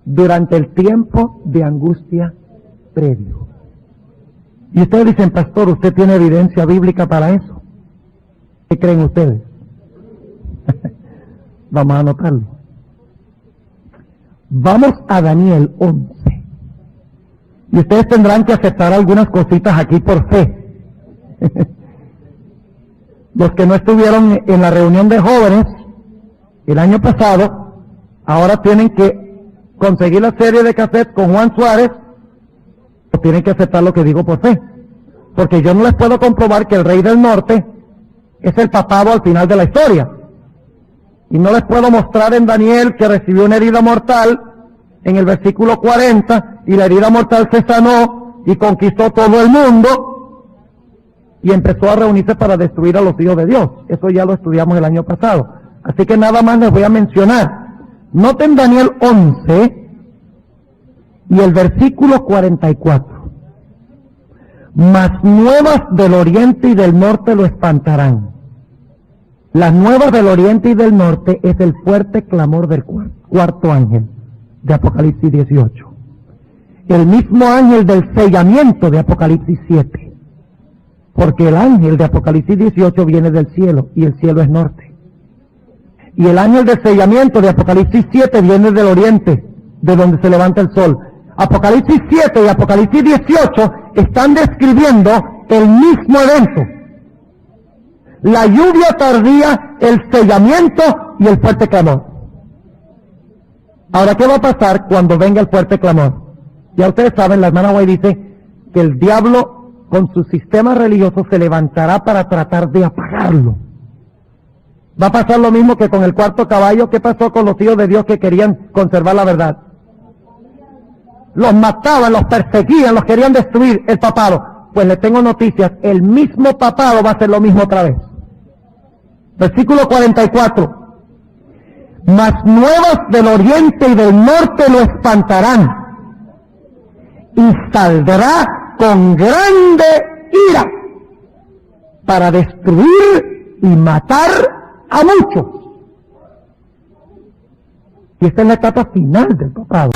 Durante el tiempo de angustia previo. Y ustedes dicen, pastor, ¿usted tiene evidencia bíblica para eso? ¿Qué creen ustedes? Vamos a anotarlo. Vamos a Daniel 11. Y ustedes tendrán que aceptar algunas cositas aquí por fe. Los que no estuvieron en la reunión de jóvenes el año pasado, ahora tienen que conseguir la serie de cassette con Juan Suárez, o tienen que aceptar lo que digo por fe. Porque yo no les puedo comprobar que el rey del norte es el papado al final de la historia. Y no les puedo mostrar en Daniel que recibió una herida mortal en el versículo 40, y la herida mortal se sanó y conquistó todo el mundo y empezó a reunirse para destruir a los hijos de Dios. Eso ya lo estudiamos el año pasado. Así que nada más les voy a mencionar. Noten Daniel 11 y el versículo 44. Mas nuevas del oriente y del norte lo espantarán. Las nuevas del oriente y del norte es el fuerte clamor del cuarto ángel de Apocalipsis 18. El mismo ángel del sellamiento de Apocalipsis 7. Porque el ángel de Apocalipsis 18 viene del cielo y el cielo es norte. Y el ángel del sellamiento de Apocalipsis 7 viene del oriente, de donde se levanta el sol. Apocalipsis 7 y Apocalipsis 18 están describiendo el mismo evento. La lluvia tardía, el sellamiento y el fuerte clamor. Ahora, ¿qué va a pasar cuando venga el fuerte clamor? Ya ustedes saben, la hermana White dice que el diablo con su sistema religioso se levantará para tratar de apagarlo. Va a pasar lo mismo que con el cuarto caballo. ¿Qué pasó con los hijos de Dios que querían conservar la verdad? Los mataban, los perseguían, los querían destruir, el papado. Pues les tengo noticias, el mismo papado va a hacer lo mismo otra vez. Versículo 44. Mas nuevas del oriente y del norte lo espantarán, y saldrá con grande ira para destruir y matar a muchos. Y esta es la etapa final del papado.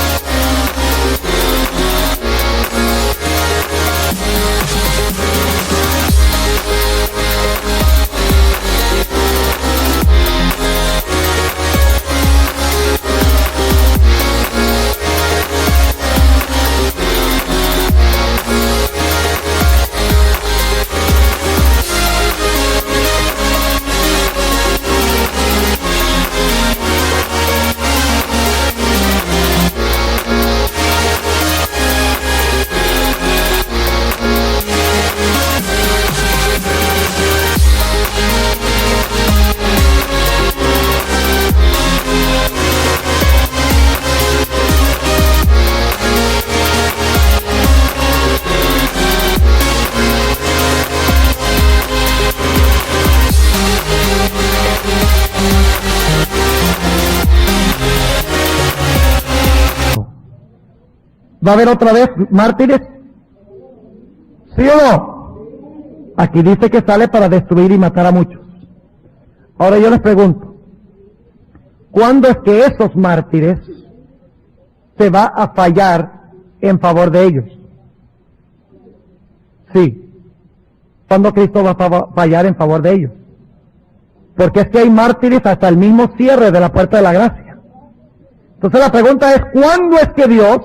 ¿Va a haber otra vez mártires? ¿Sí o no? Aquí dice que sale para destruir y matar a muchos. Ahora yo les pregunto, ¿cuándo es que esos mártires se va a fallar en favor de ellos? Sí. ¿Cuándo Cristo va a fallar en favor de ellos? Porque es que hay mártires hasta el mismo cierre de la puerta de la gracia. Entonces la pregunta es, ¿cuándo es que Dios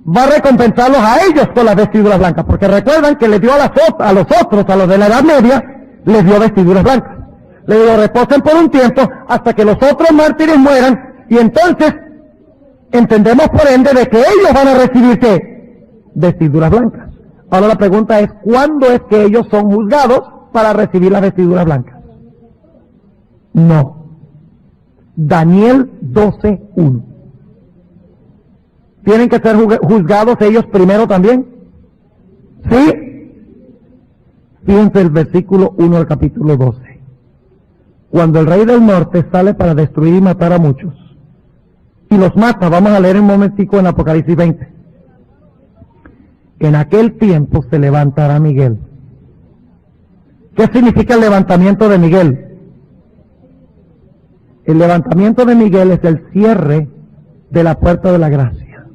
va a recompensarlos a ellos con las vestiduras blancas? Porque recuerdan que les dio a los otros, a los de la Edad Media, les dio vestiduras blancas. Les digo, reposen por un tiempo hasta que los otros mártires mueran, y entonces entendemos por ende de que ellos van a recibir ¿qué? Vestiduras blancas. Ahora la pregunta es, ¿cuándo es que ellos son juzgados para recibir las vestiduras blancas? No. Daniel 12:1. ¿Tienen que ser juzgados ellos primero también? ¿Sí? Fíjense el versículo 1 del capítulo 12. Cuando el rey del norte sale para destruir y matar a muchos, y los mata, vamos a leer un momentico en Apocalipsis 20. En aquel tiempo se levantará Miguel. ¿Qué significa el levantamiento de Miguel? El levantamiento de Miguel es el cierre de la puerta de la gracia.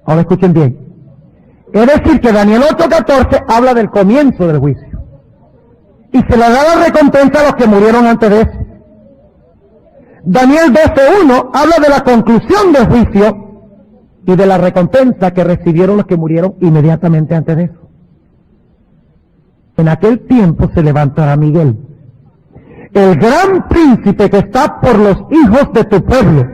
Ahora escuchen bien. Es decir, que Daniel 8:14 habla del comienzo del juicio. Y se le da la recompensa a los que murieron antes de eso. Daniel 12:1 habla de la conclusión del juicio y de la recompensa que recibieron los que murieron inmediatamente antes de eso. En aquel tiempo se levantará Miguel, el gran príncipe que está por los hijos de tu pueblo,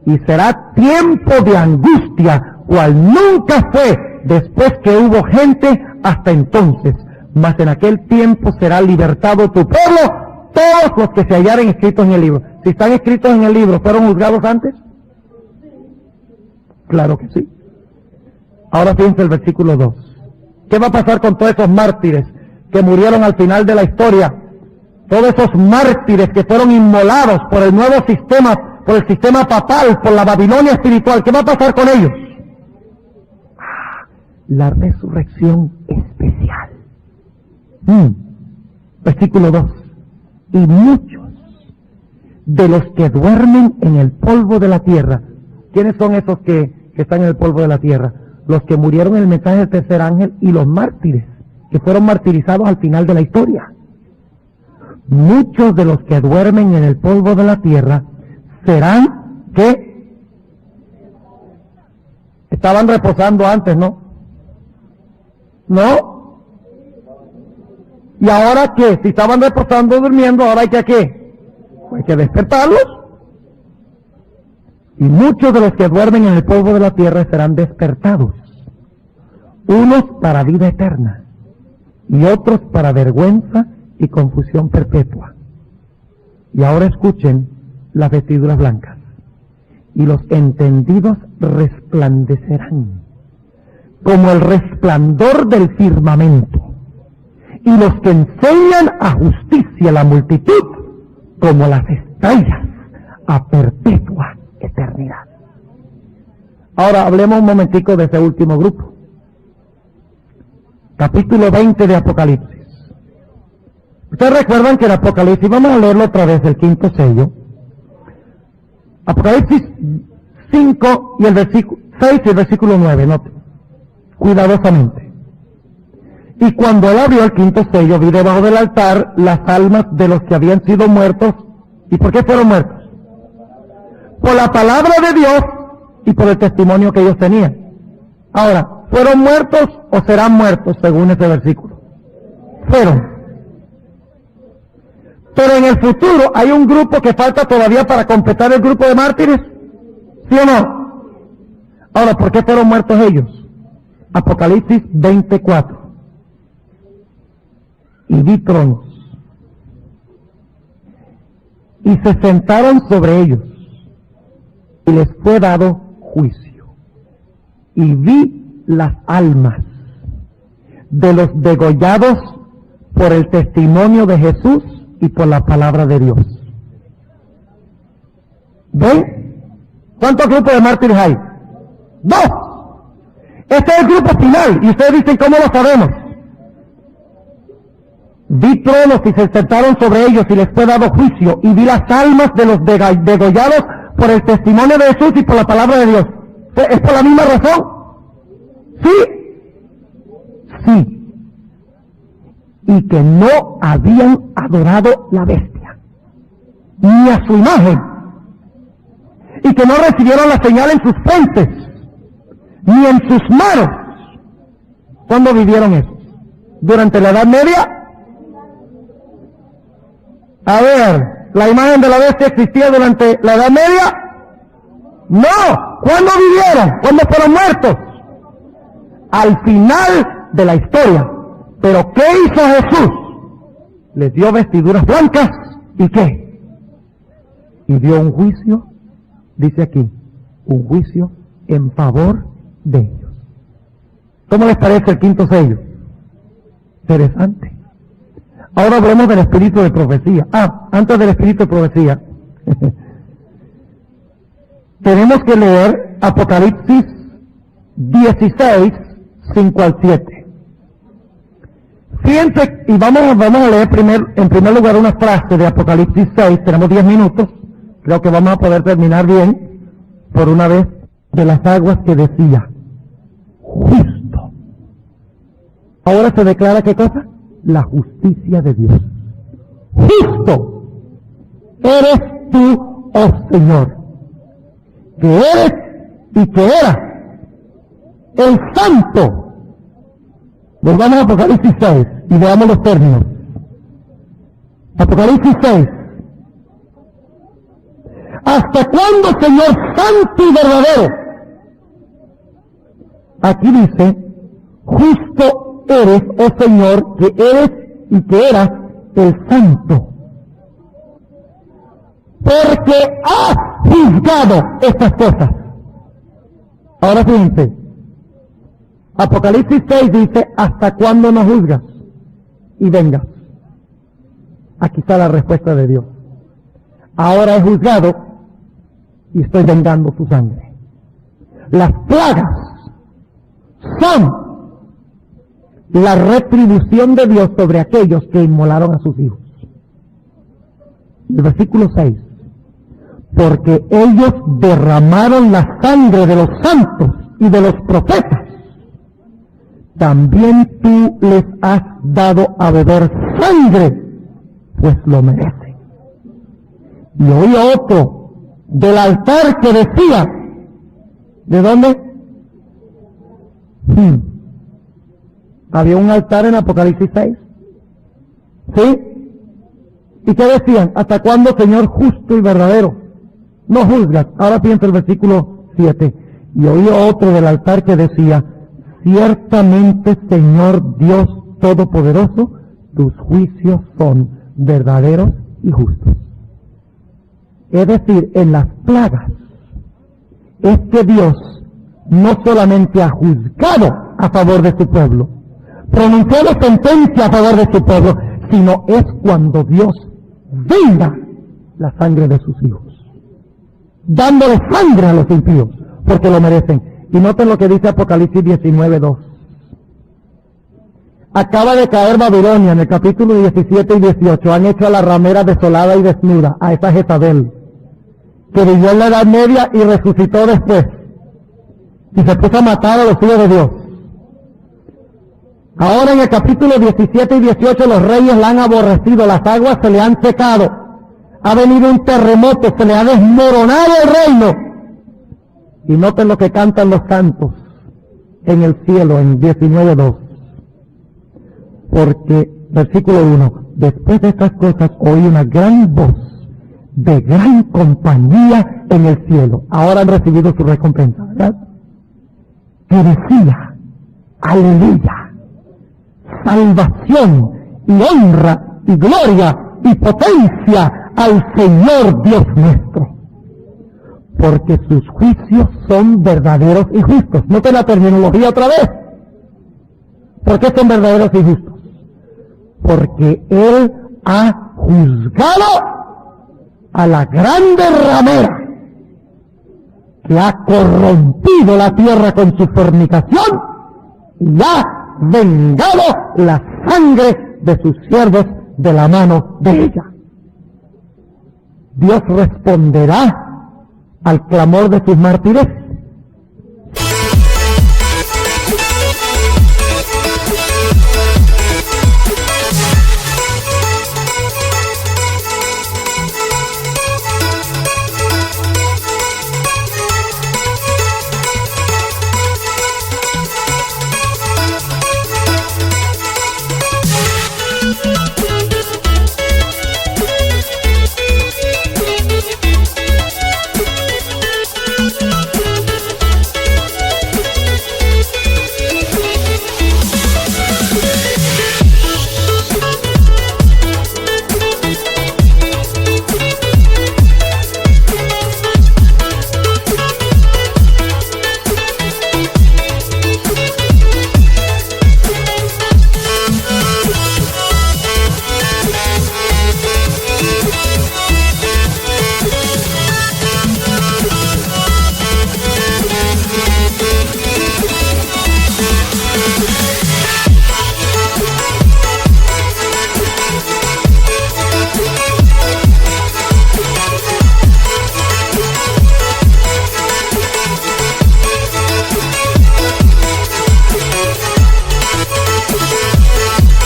y será tiempo de angustia, cual nunca fue después que hubo gente hasta entonces. Mas en aquel tiempo será libertado tu pueblo, todos los que se hallaren escritos en el libro. Si están escritos en el libro, ¿fueron juzgados antes? Claro que sí. Ahora fíjense el versículo 2. ¿Qué va a pasar con todos esos mártires que murieron al final de la historia? Todos esos mártires que fueron inmolados por el nuevo sistema, por el sistema papal, por la Babilonia espiritual. ¿Qué va a pasar con ellos? La resurrección especial. Versículo 2. Y muchos de los que duermen en el polvo de la tierra. ¿Quiénes son esos que están en el polvo de la tierra? Los que murieron en el mensaje del tercer ángel y los mártires, que fueron martirizados al final de la historia. Muchos de los que duermen en el polvo de la tierra serán, ¿qué? Estaban reposando antes, ¿no? ¿No? ¿Y ahora qué? Si estaban reposando, durmiendo, ahora hay que ¿qué? Hay que despertarlos. Y muchos de los que duermen en el polvo de la tierra serán despertados, unos para vida eterna y otros para vergüenza y confusión perpetua. Y ahora escuchen las vestiduras blancas. Y los entendidos resplandecerán como el resplandor del firmamento, y los que enseñan a justicia la multitud como las estrellas a perpetua eternidad. Ahora hablemos un momentico de ese último grupo. Capítulo 20 de Apocalipsis. Ustedes recuerdan que el Apocalipsis, vamos a leerlo otra vez, el quinto sello. Apocalipsis 5 y el versículo 6 y el versículo 9, noten cuidadosamente. Y cuando él abrió el quinto sello, vi debajo del altar las almas de los que habían sido muertos. ¿Y por qué fueron muertos? Por la palabra de Dios y por el testimonio que ellos tenían. Ahora, ¿fueron muertos o serán muertos según ese versículo? Fueron. Pero en el futuro hay un grupo que falta todavía para completar el grupo de mártires. ¿Sí o no? Ahora, ¿por qué fueron muertos ellos? Apocalipsis 24. Y vi tronos, y se sentaron sobre ellos, y les fue dado juicio. Y vi las almas de los degollados por el testimonio de Jesús y por la palabra de Dios. ¿Ven? ¿Cuántos grupos de mártires hay? 2. Este es el grupo final, y ustedes dicen, ¿cómo lo sabemos? Vi tronos y se sentaron sobre ellos y les fue dado juicio, y vi las almas de los degollados por el testimonio de Jesús y por la palabra de Dios. ¿Es por la misma razón? Sí. Y que no habían adorado la bestia, ni a su imagen, y que no recibieron la señal en sus frentes, ni en sus manos. ¿Cuándo vivieron eso? ¿Durante la Edad Media? A ver, ¿la imagen de la bestia existía durante la Edad Media? No. ¿Cuándo vivieron? ¿Cuándo fueron muertos? Al final de la historia. ¿Pero qué hizo Jesús? Les dio vestiduras blancas, ¿y qué? Y dio un juicio, dice aquí, un juicio en favor de ellos. ¿Cómo les parece el quinto sello? Interesante. Ahora hablemos del espíritu de profecía. Antes del espíritu de profecía, tenemos que leer Apocalipsis 16, 5 al 7. Fíjense, y vamos a leer en primer lugar una frase de Apocalipsis 6, tenemos 10 minutos, creo que vamos a poder terminar bien, por una vez, de las aguas que decía, justo. Ahora se declara, ¿qué cosa? La justicia de Dios. Justo eres tú, oh Señor, que eres y que eras el santo. Volvamos a Apocalipsis 6 y veamos los términos. Apocalipsis 6. ¿Hasta cuándo, Señor santo y verdadero? Aquí dice, justo eres, oh Señor, que eres y que eras el santo, porque has juzgado estas cosas. Ahora fíjense, Apocalipsis 6 dice, ¿hasta cuándo no juzgas y vengas? Aquí está la respuesta de Dios. Ahora he juzgado y estoy vengando su sangre. Las plagas son la retribución de Dios sobre aquellos que inmolaron a sus hijos. El versículo 6. Porque ellos derramaron la sangre de los santos y de los profetas. También tú les has dado a beber sangre, pues lo merecen. Y oí otro del altar que decía, ¿de dónde? Había un altar en Apocalipsis 6. ¿Sí? ¿Y qué decían? ¿Hasta cuándo, Señor justo y verdadero? No juzgas. Ahora piensa el versículo 7. Y oí otro del altar que decía, ciertamente, Señor Dios Todopoderoso, tus juicios son verdaderos y justos. Es decir, en las plagas, es que Dios no solamente ha juzgado a favor de su pueblo, pronunciado sentencia a favor de su pueblo, sino es cuando Dios venga la sangre de sus hijos, dándole sangre a los impíos, porque lo merecen. Y noten lo que dice Apocalipsis 19:2. Acaba de caer Babilonia, en el capítulo 17 y 18, han hecho a la ramera desolada y desnuda, a esa Jezabel, que vivió en la Edad Media y resucitó después, y se puso a matar a los hijos de Dios. Ahora en el capítulo 17 y 18 los reyes la han aborrecido, las aguas se le han secado, ha venido un terremoto, se le ha desmoronado el reino. Y noten lo que cantan los cantos en el cielo, en 19:2. Porque, versículo 1, después de estas cosas oí una gran voz de gran compañía en el cielo. Ahora han recibido su recompensa, ¿verdad? Que decía, aleluya, salvación y honra y gloria y potencia al Señor Dios nuestro, porque sus juicios son verdaderos y justos. Noten la terminología otra vez. ¿Por qué son verdaderos y justos? Porque Él ha juzgado a la grande ramera que ha corrompido la tierra con su fornicación y ha vengado la sangre de sus siervos de la mano de ella. Dios responderá al clamor de sus mártires.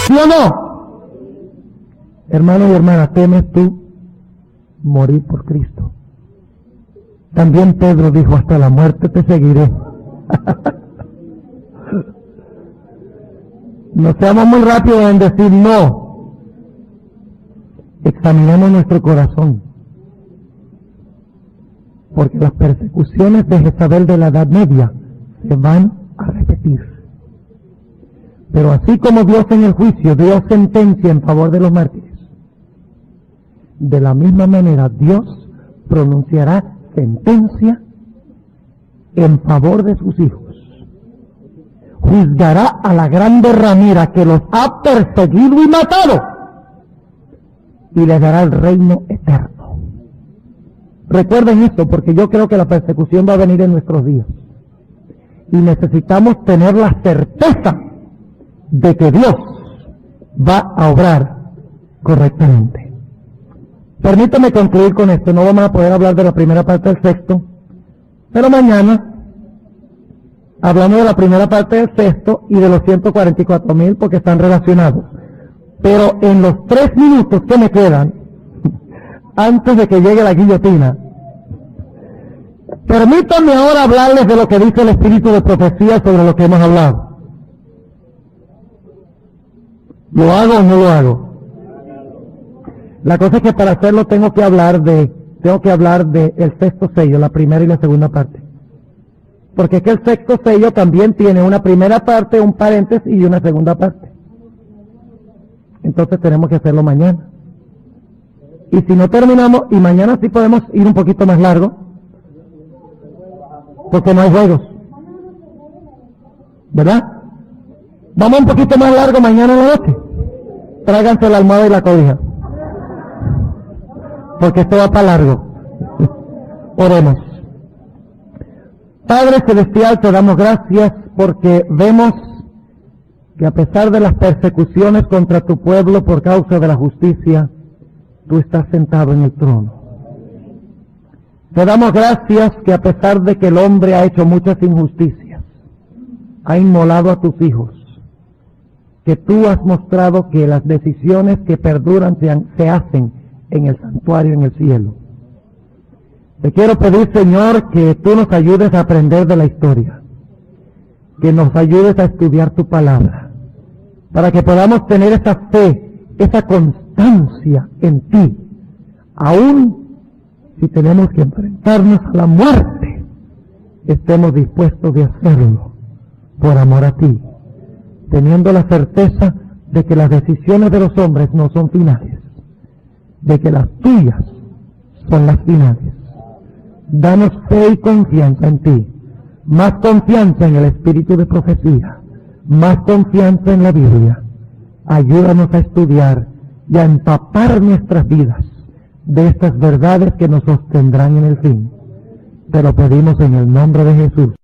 ¿Sí o no? Hermano y hermana, ¿temes tú morir por Cristo? También Pedro dijo, hasta la muerte te seguiré. No seamos muy rápidos en decir no. Examinemos nuestro corazón. Porque las persecuciones de Jezabel de la Edad Media se van a repetir. Pero así como Dios en el juicio dio sentencia en favor de los mártires, de la misma manera Dios pronunciará sentencia en favor de sus hijos. Juzgará a la grande ramera que los ha perseguido y matado y le dará el reino eterno. Recuerden esto, porque yo creo que la persecución va a venir en nuestros días y necesitamos tener la certeza de que Dios va a obrar correctamente. Permítame concluir con esto. No vamos a poder hablar de la primera parte del sexto, pero mañana hablamos de la primera parte del sexto y de los 144,000 porque están relacionados. Pero en los 3 minutos que me quedan, antes de que llegue la guillotina, permítanme ahora hablarles de lo que dice el espíritu de profecía sobre lo que hemos hablado. ¿Lo hago o no lo hago? La cosa es que para hacerlo tengo que hablar de el sexto sello, la primera y la segunda parte. Porque es que el sexto sello también tiene una primera parte, un paréntesis y una segunda parte. Entonces tenemos que hacerlo mañana. Y si no terminamos, y mañana sí podemos ir un poquito más largo, porque no hay juegos, ¿verdad? Vamos un poquito más largo mañana en la noche. Tráiganse la almohada y la cobija, porque esto va para largo. Oremos. Padre Celestial, te damos gracias porque vemos que a pesar de las persecuciones contra tu pueblo por causa de la justicia, tú estás sentado en el trono. Te damos gracias que a pesar de que el hombre ha hecho muchas injusticias, ha inmolado a tus hijos, que tú has mostrado que las decisiones que perduran se hacen en el santuario en el cielo. Te quiero pedir, Señor, que tú nos ayudes a aprender de la historia, que nos ayudes a estudiar tu palabra, para que podamos tener esa fe, esa constancia en ti, aún si tenemos que enfrentarnos a la muerte, estemos dispuestos de hacerlo por amor a ti, teniendo la certeza de que las decisiones de los hombres no son finales, de que las tuyas son las finales. Danos fe y confianza en ti, más confianza en el espíritu de profecía, más confianza en la Biblia. Ayúdanos a estudiar y a empapar nuestras vidas de estas verdades que nos sostendrán en el fin. Te lo pedimos en el nombre de Jesús.